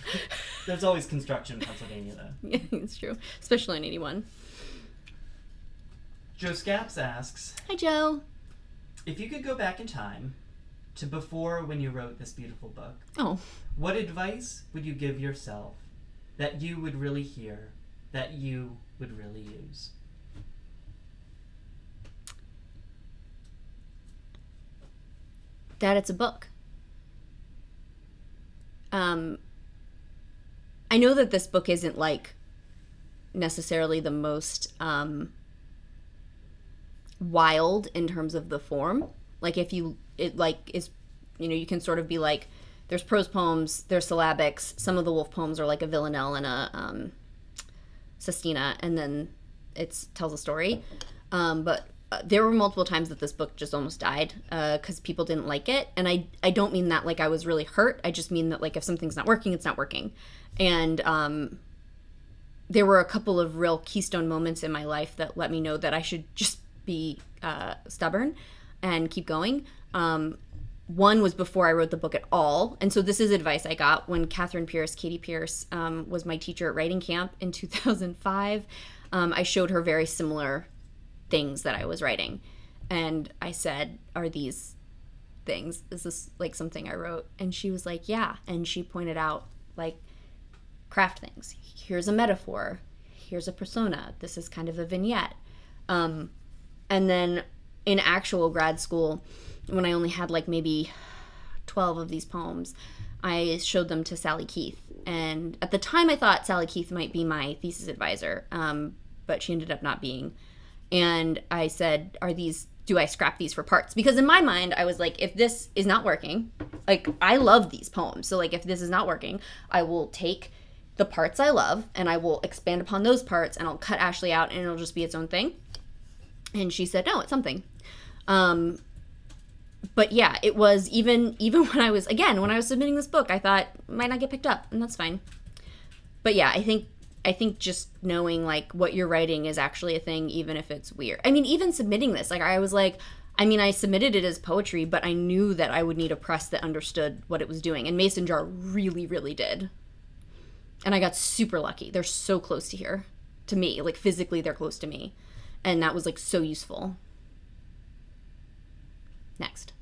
There's always construction in Pennsylvania, though. Yeah, it's true. Especially in 81. Joe Scaps asks, Hi, Joe. if you could go back in time to before when you wrote this beautiful book, Oh. what advice would you give yourself that you would really hear, that you would really use? That it's a book. I know that this book isn't like necessarily the most wild in terms of the form. Like if you, it like is, you know, you can sort of be like, there's prose poems, there's syllabics. Some of the wolf poems are like a villanelle and a sestina, and then it tells a story. But there were multiple times that this book just almost died because people didn't like it. And I don't mean that like I was really hurt. I just mean that like if something's not working, it's not working. And there were a couple of real keystone moments in my life that let me know that I should just be stubborn and keep going. One was before I wrote the book at all. And so this is advice I got when Katie Pierce, was my teacher at writing camp in 2005. I showed her very similar things that I was writing. And I said, are these things? Is this like something I wrote? And she was like, yeah. And she pointed out like craft things. Here's a metaphor. Here's a persona. This is kind of a vignette. And then in actual grad school, when I only had like maybe 12 of these poems, I showed them to Sally Keith. And at the time I thought Sally Keith might be my thesis advisor, but she ended up not being. And I said, do I scrap these for parts? Because in my mind, I was like, if this is not working, like I love these poems. So like if this is not working, I will take the parts I love and I will expand upon those parts and I'll cut Ashely out and it'll just be its own thing. And she said, no, it's something. But yeah, it was even when I was submitting this book, I thought it might not get picked up, and that's fine. But yeah, I think just knowing like what you're writing is actually a thing, even if it's weird. I mean, even submitting this, like I was like, I submitted it as poetry, but I knew that I would need a press that understood what it was doing, and Mason Jar really, really did. And I got super lucky. They're so close to here, to me, like physically they're close to me, and that was like so useful. Next.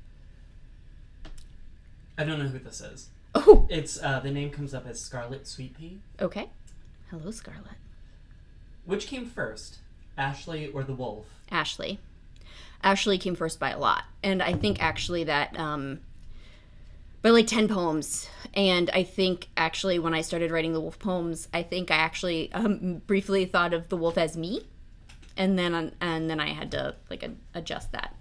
I don't know who this is. Oh! It's, the name comes up as Scarlet Sweet Pea. Okay. Hello, Scarlet. Which came first, Ashely or the wolf? Ashely. Ashely came first by a lot. And I think actually that, by like 10 poems. And I think actually when I started writing the wolf poems, I think I actually briefly thought of the wolf as me. And then I had to like adjust that.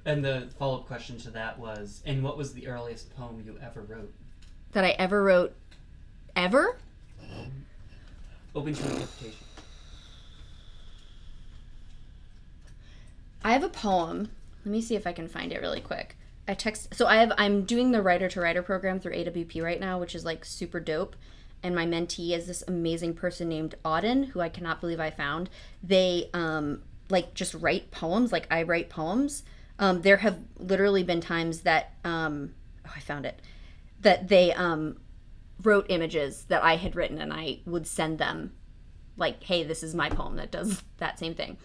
And the follow-up question to that was, and what was the earliest poem you ever wrote? That I ever wrote, ever? Open to interpretation. I have a poem. Let me see if I can find it really quick. I'm doing the writer to writer program through AWP right now, which is like super dope. And my mentee is this amazing person named Auden, who I cannot believe I found. They like just write poems, like I write poems. There have literally been times that I found it, that they wrote images that I had written, and I would send them like, hey, this is my poem that does that same thing.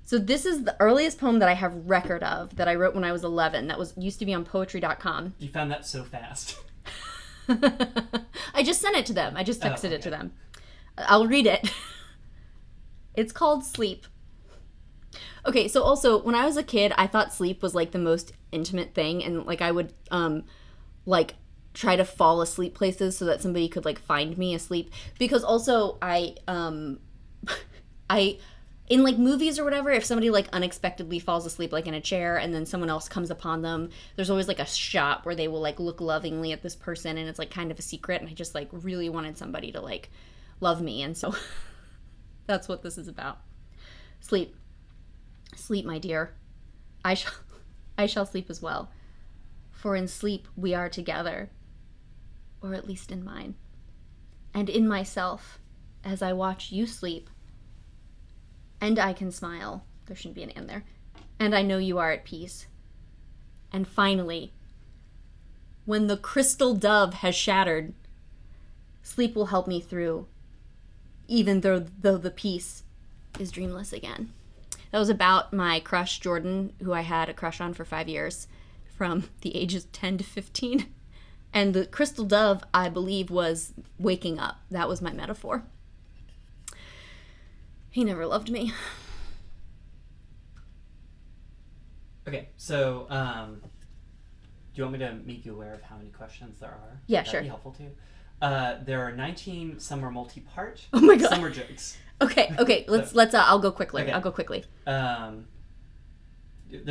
So this is the earliest poem that I have record of that I wrote when I was 11. That used to be on poetry.com. You found that so fast. I just sent it to them. I just texted it to them. I'll read it. It's called Sleep. Okay, so also, when I was a kid, I thought sleep was, like, the most intimate thing, and, like, I would, like, try to fall asleep places so that somebody could, like, find me asleep, because also, in, like, movies or whatever, if somebody, like, unexpectedly falls asleep, like, in a chair, and then someone else comes upon them, there's always, like, a shot where they will, like, look lovingly at this person, and it's, like, kind of a secret, and I just, like, really wanted somebody to, like, love me, and so that's what this is about. Sleep. Sleep, my dear. I shall sleep as well, for in sleep we are together, or at least in mine, and in myself, as I watch you sleep. And I can smile. There shouldn't be an and there. And I know you are at peace. And finally, when the crystal dove has shattered, sleep will help me through, even though the peace is dreamless again. That was about my crush, Jordan, who I had a crush on for 5 years, from the ages 10 to 15. And the crystal dove, I believe, was waking up. That was my metaphor. He never loved me. Okay, so, you want me to make you aware of how many questions there are? Yeah, That'd sure. be helpful too. There are 19. Some are multi-part. Oh my God. Some are jokes. Okay. Let's. I'll go quickly. Okay. I'll go quickly. There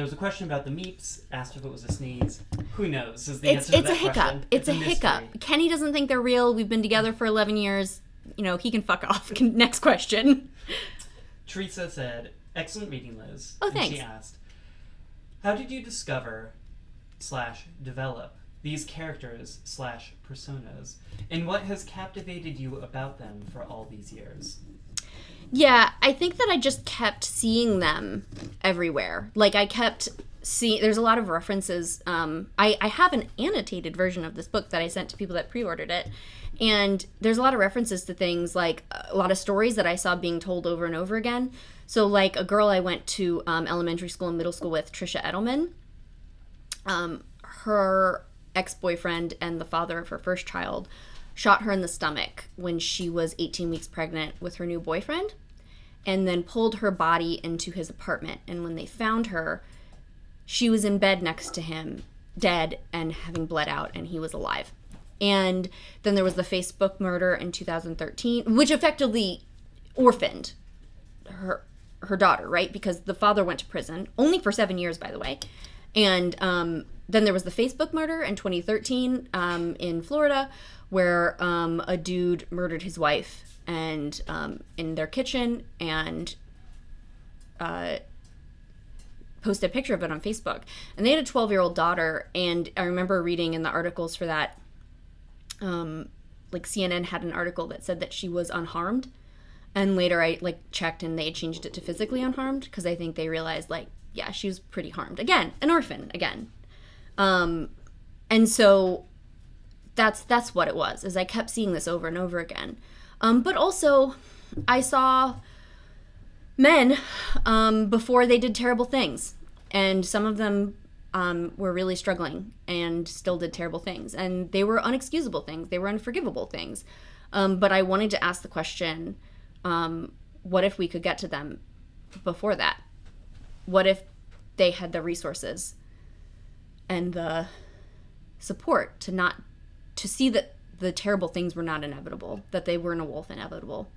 was a question about the meeps. Asked if it was a sneeze. Who knows? Is the It's answer to a that hiccup. question. It's a mystery. hiccup. Kenny doesn't think they're real. We've been together for 11 years. You know, he can fuck off. Next question. Teresa said, "Excellent reading, Liz." Oh, and thanks. she asked, "How did you discover / develop these characters / personas, and what has captivated you about them for all these years?" Yeah, I think that I just kept seeing them everywhere. Like, I kept seeing, there's a lot of references. I have an annotated version of this book that I sent to people that pre-ordered it. And there's a lot of references to things, like a lot of stories that I saw being told over and over again. So, like, a girl I went to elementary school and middle school with, Trisha Edelman, her ex-boyfriend and the father of her first child shot her in the stomach when she was 18 weeks pregnant with her new boyfriend, and then pulled her body into his apartment. And when they found her, she was in bed next to him, dead and having bled out, and he was alive. And then there was the Facebook murder in 2013, which effectively orphaned her daughter, right? Because the father went to prison, only for 7 years, by the way. And then there was the Facebook murder in 2013 in Florida, where a dude murdered his wife and in their kitchen, and posted a picture of it on Facebook. And they had a 12-year-old daughter, and I remember reading in the articles for that, like CNN had an article that said that she was unharmed, and later I checked and they had changed it to physically unharmed, because I think they realized, yeah, she was pretty harmed. Again, an orphan again. And so that's what it was, is I kept seeing this over and over again. But also, I saw men before they did terrible things, and some of them were really struggling and still did terrible things, and they were unexcusable things, they were unforgivable things. But I wanted to ask the question, what if we could get to them before that? What if they had the resources and the support to see that the terrible things were not inevitable, that they weren't a wolf inevitable?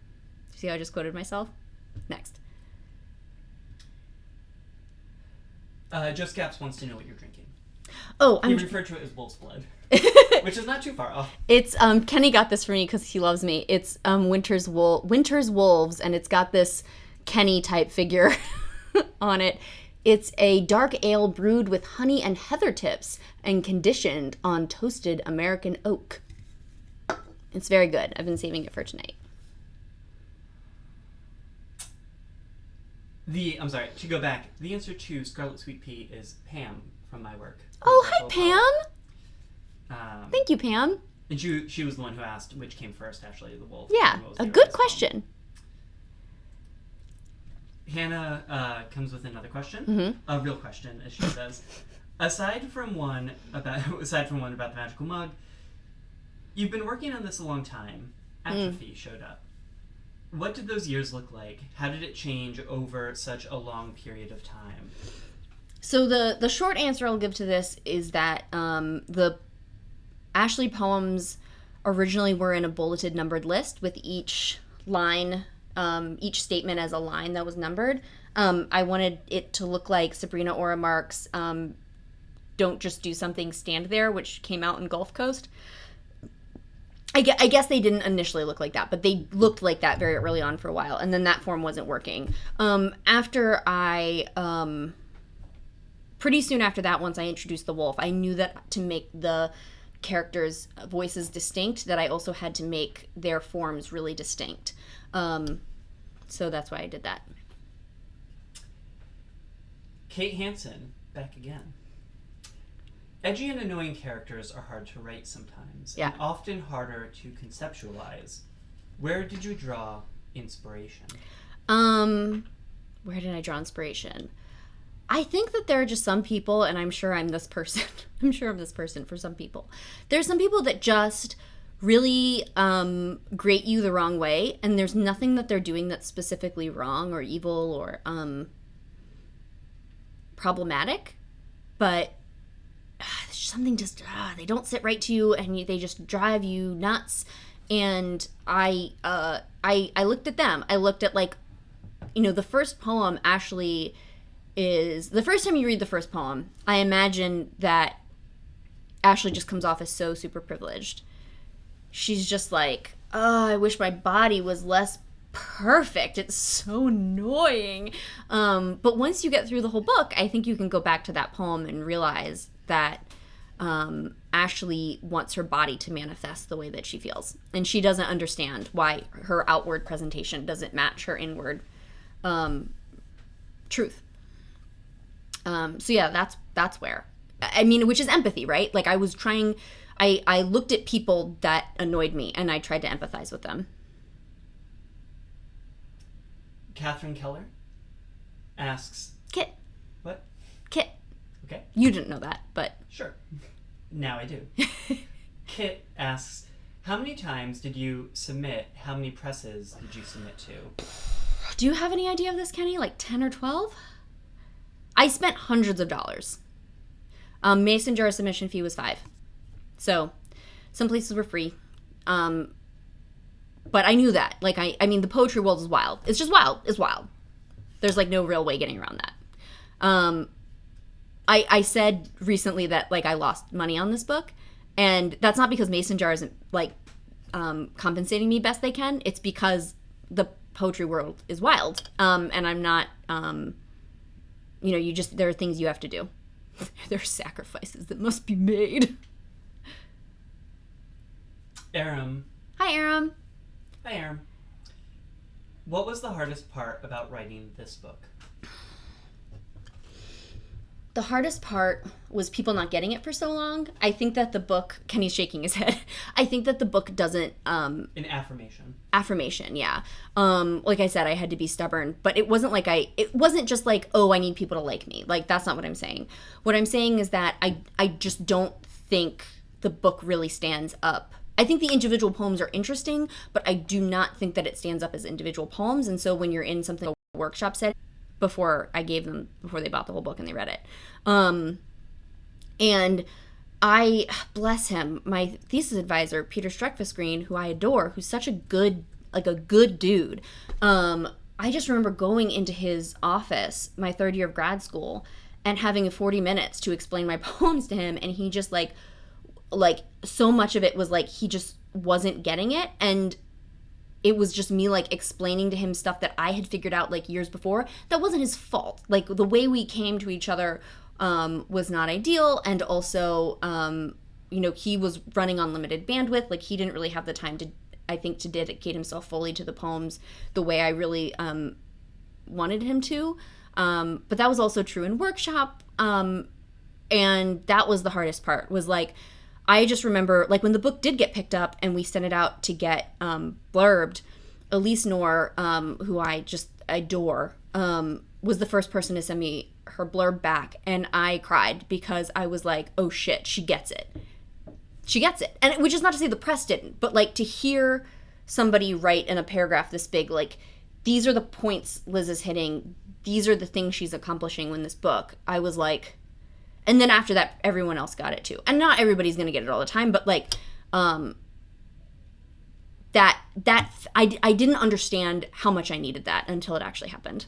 See how I just quoted myself? Next. Just Gaps wants to know what you're drinking. Oh, He referred to it as wolf's blood, which is not too far off. It's Kenny got this for me because he loves me. It's Winter's Wolves, and it's got this Kenny type figure on it. It's a dark ale brewed with honey and heather tips and conditioned on toasted American oak. It's very good. I've been saving it for tonight. I'm sorry, to go back, the answer to Scarlet Sweet Pea is Pam from my work. Oh, hi, Pam. Thank you, Pam. And she was the one who asked which came first, Ashely, the wolf. Yeah, or what was a the good earliest question. film. Hannah comes with another question, Mm-hmm. a real question, as she says. Aside from one about the magical mug, you've been working on this a long time. Atrophy showed up. What did those years look like? How did it change over such a long period of time? So the short answer I'll give to this is that the Ashely poems originally were in a bulleted numbered list with each line, each statement as a line that was numbered. I wanted it to look like Sabrina Ora Mark's Don't Just Do Something, Stand There, which came out in Gulf Coast. I guess they didn't initially look like that, but they looked like that very early on for a while, and then that form wasn't working. Pretty soon after that, once I introduced the wolf, I knew that to make the characters' voices distinct, that I also had to make their forms really distinct. So that's why I did that. Kate Hansen, back again. Edgy and annoying characters are hard to write sometimes, Yeah. and often harder to conceptualize. Where did you draw inspiration? Where did I draw inspiration? I think that there are just some people, and I'm sure I'm this person. I'm sure I'm this person for some people. There's some people that just really grate you the wrong way, and there's nothing that they're doing that's specifically wrong or evil or problematic, but something just, they don't sit right to you, and they just drive you nuts. And I looked at them. I looked at, like, the first poem, Ashely, is, the first time you read the first poem, I imagine that Ashely just comes off as so super privileged. She's just like, oh, I wish my body was less perfect. It's so annoying. But once you get through the whole book, I think you can go back to that poem and realize that Ashely wants her body to manifest the way that she feels. And she doesn't understand why her outward presentation doesn't match her inward truth. So yeah, that's where. I mean, which is empathy, right? Like, I looked at people that annoyed me, and I tried to empathize with them. Catherine Keller asks... Kit. What? Kit. Okay. You didn't know that, but... Sure. Now I do. Kit asks, how many times did you submit? How many presses did you submit to? Do you have any idea of this, Kenny? Like 10 or 12? I spent hundreds of dollars. Mason jar submission fee was $5. So some places were free. But I knew that. Like, I mean, the poetry world is wild. It's just wild. It's wild. There's, like, no real way getting around that. I said recently that, like, I lost money on this book. And that's not because Mason jar isn't, like, compensating me best they can. It's because the poetry world is wild. And I'm not, there are things you have to do. There are sacrifices that must be made. Aram. Hi, Aram. Hi, Aram. What was the hardest part about writing this book? The hardest part was people not getting it for so long. I think that the book, Kenny's shaking his head. I think that the book doesn't... An affirmation. Affirmation, yeah. Like I said, I had to be stubborn, but it wasn't like it wasn't just like, oh, I need people to like me. Like, that's not what I'm saying. What I'm saying is that I just don't think the book really stands up. I think the individual poems are interesting, but I do not think that it stands up as individual poems. And so when you're in something like a workshop setting, before they bought the whole book and they read it. And I, bless him, my thesis advisor, Peter Streckfus-Green, who I adore, who's such a good dude. I just remember going into his office my third year of grad school and having 40 minutes to explain my poems to him. And he just like so much of it was like, he just wasn't getting it. And it was just me, like, explaining to him stuff that I had figured out, like, years before. That wasn't his fault. Like, the way we came to each other was not ideal. And also, he was running on limited bandwidth. Like, he didn't really have the time to dedicate himself fully to the poems the way I really wanted him to. But that was also true in workshop. And that was the hardest part, was, like, I just remember, like, when the book did get picked up and we sent it out to get blurbed, Elise Knorr, who I just adore, was the first person to send me her blurb back. And I cried because I was like, oh, shit, she gets it. She gets it. And which is not to say the press didn't, but, like, to hear somebody write in a paragraph this big, like, these are the points Liz is hitting, these are the things she's accomplishing in this book, I was like... And then after that, everyone else got it too. And not everybody's going to get it all the time, but like, I didn't understand how much I needed that until it actually happened.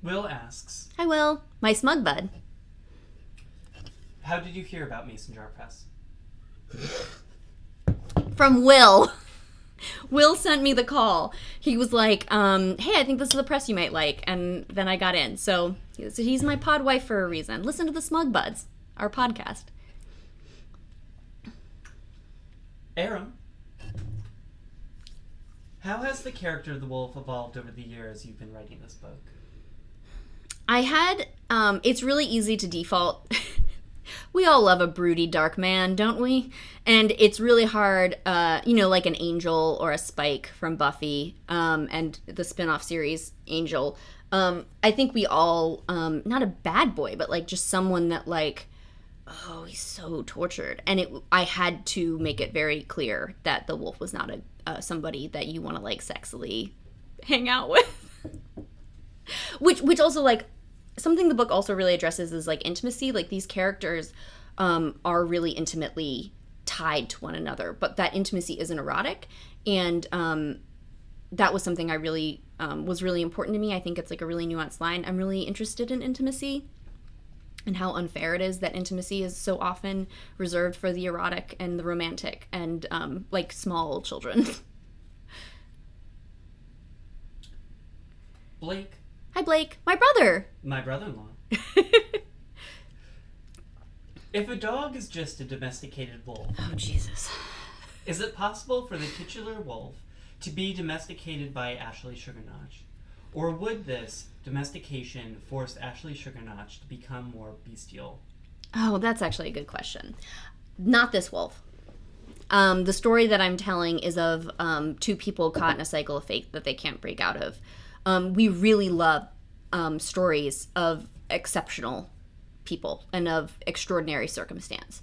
Will asks, Hi, Will. My smug bud. how did you hear about Mason Jar Press? From Will. Will sent me the call. He was like, hey, I think this is the press you might like. And then I got in. So he's my pod wife for a reason. Listen to the Smug Buds, our podcast. Aram, how has the character of the wolf evolved over the years you've been writing this book? I had, it's really easy to default. We all love a broody dark man, don't we? And it's really hard, like an Angel or a Spike from Buffy, and the spin-off series Angel. I think we all, not a bad boy, but like just someone that like, oh, he's so tortured. And I had to make it very clear that the wolf was not somebody that you want to like sexily hang out with. which also, like, something the book also really addresses is, like, intimacy. Like, these characters are really intimately tied to one another, but that intimacy isn't erotic, and that was something I really was really important to me. I think it's, like, a really nuanced line. I'm really interested in intimacy and how unfair it is that intimacy is so often reserved for the erotic and the romantic and, like, small children. Blake. Hi, Blake. My brother. My brother-in-law. If a dog is just a domesticated wolf, Oh, Jesus. is it possible for the titular wolf to be domesticated by Ashely Sugarnotch? Or would this domestication force Ashely Sugarnotch to become more bestial? Oh, that's actually a good question. Not this wolf. The story that I'm telling is of two people caught in a cycle of fate that they can't break out of. We really love stories of exceptional people and of extraordinary circumstance,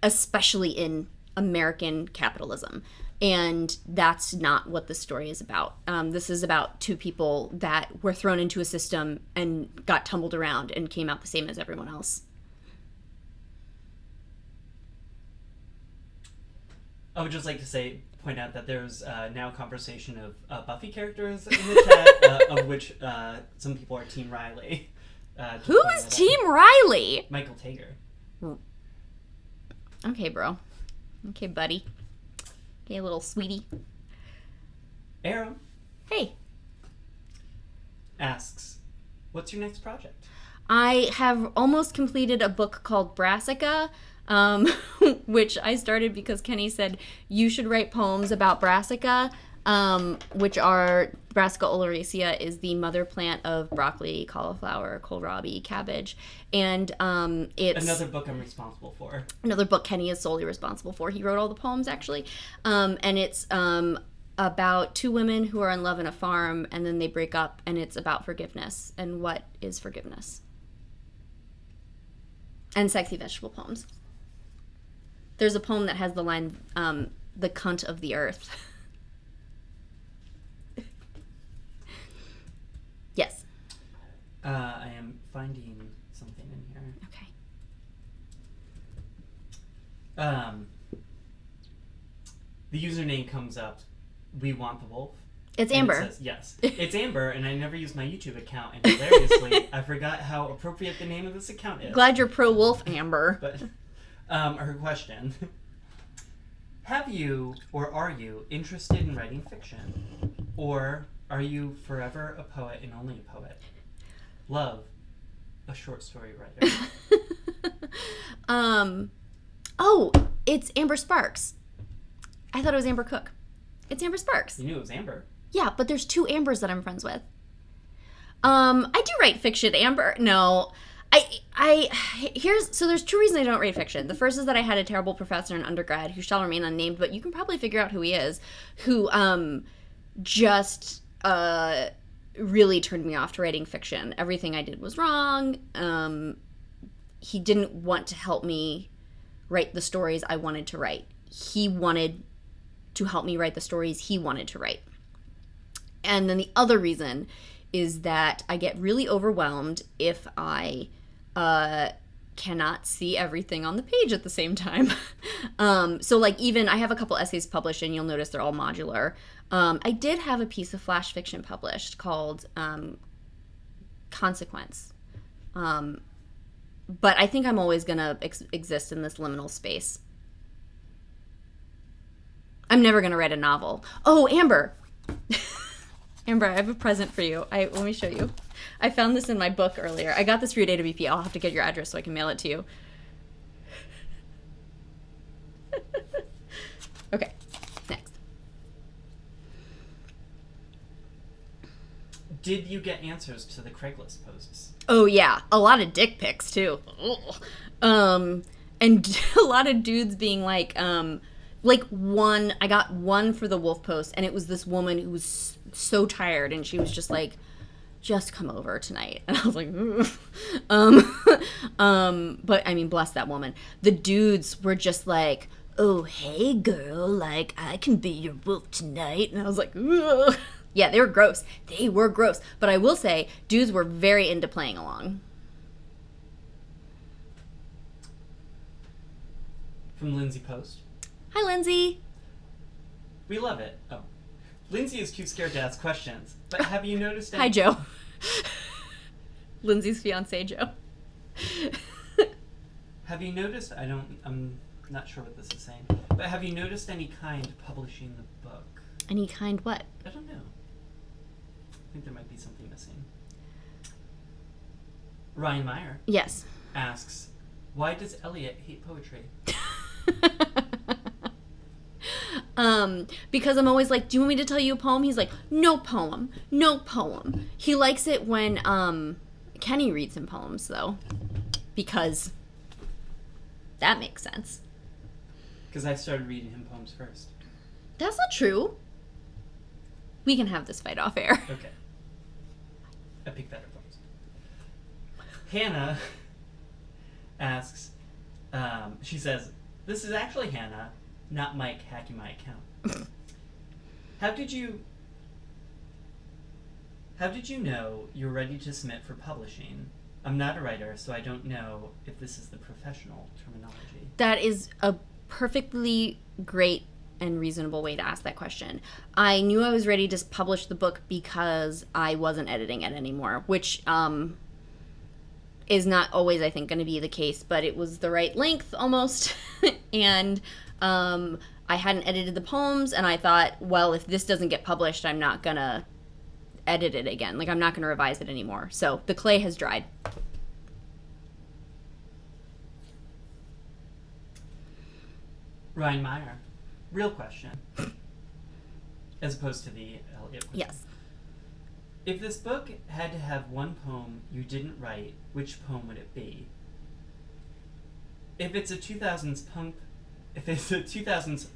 especially in American capitalism. And that's not what the story is about. This is about two people that were thrown into a system and got tumbled around and came out the same as everyone else. I would just like to point out that there's now a conversation of Buffy characters in the chat, of which some people are Team Riley. Who is Team Riley? Michael Tager. Okay, bro. Okay, buddy. Okay, little sweetie. Aram Hey. asks, what's your next project? I have almost completed a book called Brassica, which I started because Kenny said you should write poems about Brassica, which are, Brassica oleracea is the mother plant of broccoli, cauliflower, kohlrabi, cabbage, and it's Another book I'm responsible for. another book Kenny is solely responsible for. He wrote all the poems, actually, and it's about two women who are in love in a farm, and then they break up, and it's about forgiveness and what is forgiveness. And sexy vegetable poems. There's a poem that has the line, the cunt of the earth. Yes. I am finding something in here. Okay. The username comes up, We Want the Wolf. It's And Amber. it says, yes. It's Amber, and I never used my YouTube account, and hilariously, I forgot how appropriate the name of this account is. Glad you're pro-wolf, Amber. But her question, have you or are you interested in writing fiction? Or are you forever a poet and only a poet? Love, a short story writer. Oh, it's Amber Sparks. I thought it was Amber Cook. It's Amber Sparks. You knew it was Amber. Yeah, but there's two Ambers that I'm friends with. I do write fiction, Amber. No. So there's two reasons I don't write fiction. The first is that I had a terrible professor in undergrad who shall remain unnamed, but you can probably figure out who he is, who just really turned me off to writing fiction. Everything I did was wrong. He didn't want to help me write the stories I wanted to write. He wanted to help me write the stories he wanted to write. And then the other reason is that I get really overwhelmed if I cannot see everything on the page at the same time. So, like, even I have a couple essays published, and you'll notice they're all modular. I did have a piece of flash fiction published called Consequence. But I think I'm always going to exist in this liminal space. I'm never going to write a novel. Oh, Amber. Amber, I have a present for you. Let me show you. I found this in my book earlier. I got this for your AWP. I'll have to get your address so I can mail it to you. Okay, next. Did you get answers to the Craigslist posts? Oh, yeah. A lot of dick pics, too. And a lot of dudes being like one, I got one for the wolf post, and it was this woman who was so tired, and she was just like, just come over tonight. And I was like, but I mean, bless that woman. The dudes were just like, oh, hey girl, like, I can be your wolf tonight. And I was like, ugh. Yeah, they were gross. They were gross. But I will say, dudes were very into playing along. From Lindsay Post. Hi, Lindsay. We love it. Oh. Lindsay is too scared to ask questions. But have you noticed any... Hi, Joe. Lindsay's fiance, Joe. Have you noticed... I'm not sure what this is saying. But have you noticed any kind publishing the book? Any kind what? I don't know. I think there might be something missing. Ryan Meyer Yes. asks, why does Elliot hate poetry? Because I'm always like, do you want me to tell you a poem? He's like, no poem. No poem. He likes it when, Kenny reads him poems, though. Because that makes sense. Because I started reading him poems first. That's not true. We can have this fight off air. Okay. I pick better poems. Hannah asks, she says, this is actually Hannah, not Mike hacking my account. How did you know you're ready to submit for publishing? I'm not a writer, so I don't know if this is the professional terminology. That is a perfectly great and reasonable way to ask that question. I knew I was ready to publish the book because I wasn't editing it anymore, which is not always, I think, going to be the case, but it was the right length almost. And I hadn't edited the poems, and I thought, well, if this doesn't get published, I'm not going to edit it again. Like, I'm not going to revise it anymore. So the clay has dried. Ryan Meyer, real question. As opposed to the Elliot question. Yes. If this book had to have one poem you didn't write, which poem would it be? If it's a 2000s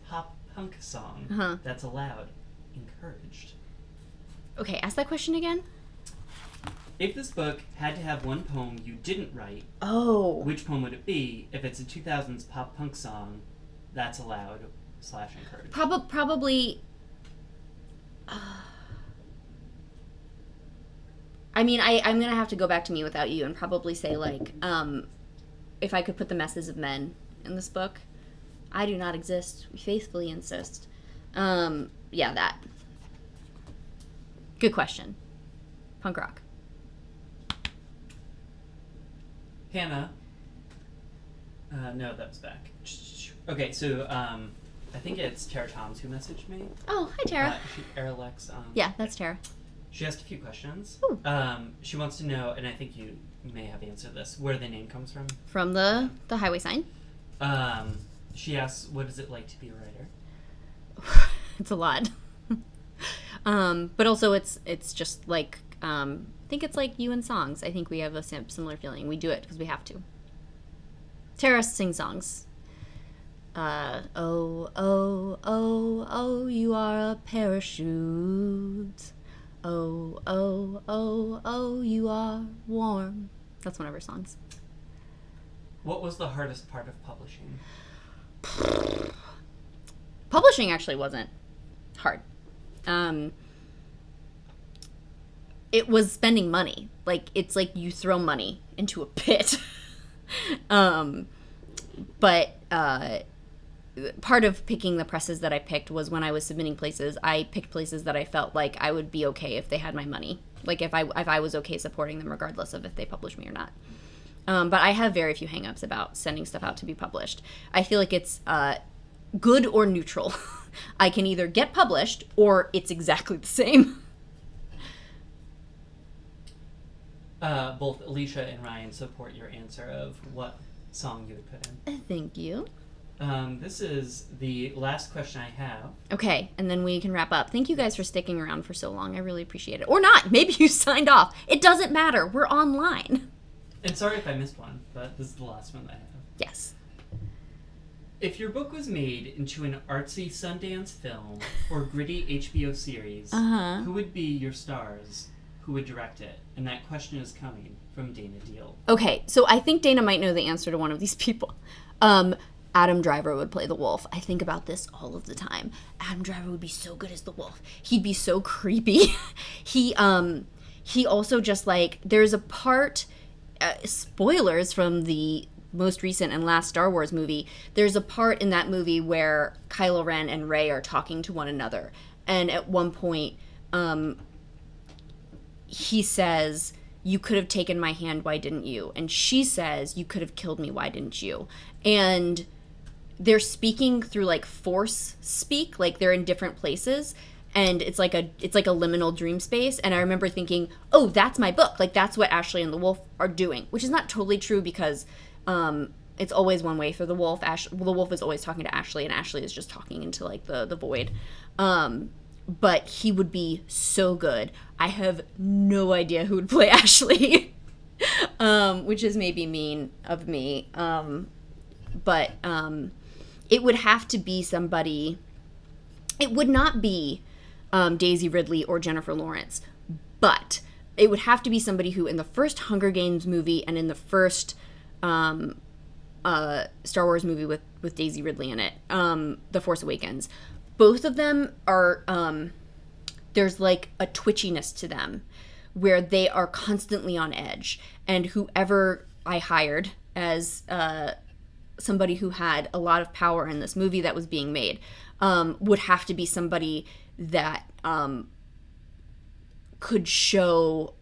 pop punk song, that's allowed, encouraged. Okay, ask that question again. If this book had to have one poem you didn't write, which poem would it be? If it's a 2000s pop punk song, that's allowed / encouraged. Probably. I mean, I'm gonna have to go back to Me Without You and probably say, like, if I could put the messes of men in this book. I do not exist. We faithfully insist. Yeah, that. Good question. Punk rock. Hannah. No, that was back. Okay, so I think it's Tara Toms who messaged me. Oh, hi, Tara. Alex. Yeah, that's Tara. She asked a few questions. Ooh. She wants to know, and I think you may have answered this, where the name comes from. From the highway sign. She asks, what is it like to be a writer? It's a lot. But also it's just like, I think it's like you and songs. I think we have a similar feeling. We do it because we have to. Tara sings songs. Oh, oh, oh, oh, you are a parachute. Oh, oh, oh, oh, you are warm. That's one of her songs. What was the hardest part of publishing? Publishing actually wasn't hard. It was spending money. Like, it's like you throw money into a pit. But part of picking the presses that I picked was when I was submitting places, I picked places that I felt like I would be okay if they had my money. Like, if I was okay supporting them regardless of if they published me or not. But I have very few hangups about sending stuff out to be published. I feel like it's good or neutral. I can either get published or it's exactly the same. Both Alicia and Ryan support your answer of what song you would put in. Thank you. This is the last question I have. Okay, and then we can wrap up. Thank you guys for sticking around for so long. I really appreciate it. Or not. Maybe you signed off. It doesn't matter. We're online. And sorry if I missed one, but this is the last one that I have. Yes. If your book was made into an artsy Sundance film or gritty HBO series, who would be your stars? Who would direct it? And that question is coming from Dana Deal. Okay, so I think Dana might know the answer to one of these people. Adam Driver would play the wolf. I think about this all of the time. Adam Driver would be so good as the wolf. He'd be so creepy. He also just like, there's a part, spoilers from the most recent and last Star Wars movie, there's a part in that movie where Kylo Ren and Rey are talking to one another. And at one point, he says, "You could have taken my hand, why didn't you?" And she says, "You could have killed me, why didn't you?" And they're speaking through like force speak, like they're in different places. And it's like a liminal dream space. And I remember thinking, oh, that's my book. Like, that's what Ashely and the wolf are doing, which is not totally true because it's always one way for the wolf. The wolf is always talking to Ashely, and Ashely is just talking into like the void. But he would be so good. I have no idea who would play Ashely, which is maybe mean of me. But it would have to be somebody. It would not be Daisy Ridley or Jennifer Lawrence, but it would have to be somebody who in the first Hunger Games movie and in the first Star Wars movie with Daisy Ridley in it, The Force Awakens, both of them are, there's like a twitchiness to them where they are constantly on edge. And whoever I hired as somebody who had a lot of power in this movie that was being made would have to be somebody that could show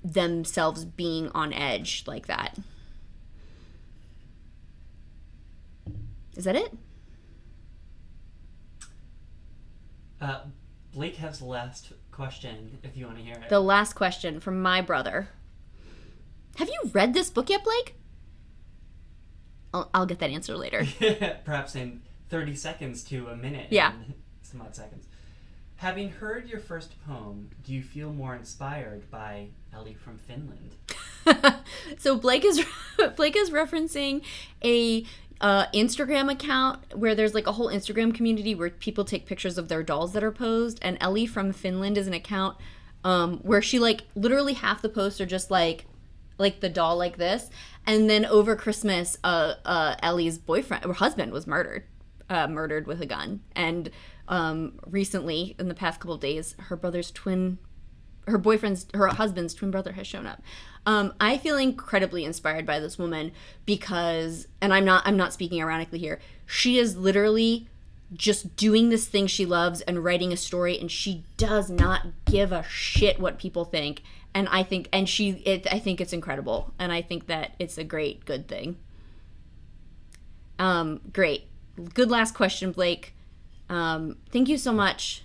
themselves being on edge like that. Is that it? Blake has the last question, if you want to hear it. The last question from my brother. Have you read this book yet, Blake? I'll get that answer later. Perhaps in 30 seconds to a minute. Yeah. And some odd seconds. Having heard your first poem, do you feel more inspired by Ellie from Finland? So Blake is referencing a Instagram account where there's like a whole Instagram community where people take pictures of their dolls that are posed, and Ellie from Finland is an account where she like literally half the posts are just like the doll like this, and then over Christmas Ellie's boyfriend or husband was murdered with a gun, and recently in the past couple of days her husband's twin brother has shown up. I feel incredibly inspired by this woman because, and I'm not speaking ironically here, she is literally just doing this thing she loves and writing a story, and she does not give a shit what people think. And I think it's incredible, and I think that it's a good thing. Great. Good last question, Blake. Thank you so much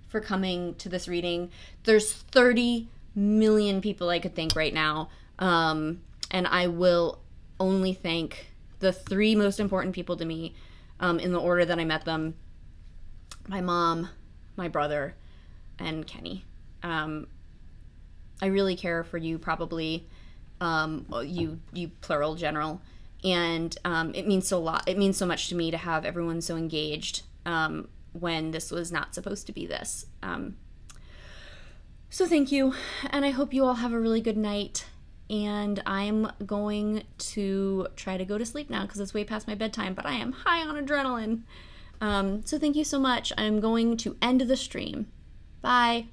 for coming to this reading. There's 30 million people I could thank right now, and I will only thank the 3 most important people to me in the order that I met them: my mom, my brother, and Kenny. I really care for you, probably you plural general, and it means so much to me to have everyone so engaged when this was not supposed to be this. So thank you, and I hope you all have a really good night, and I'm going to try to go to sleep now because it's way past my bedtime, but I am high on adrenaline. So thank you so much. I'm going to end the stream. Bye.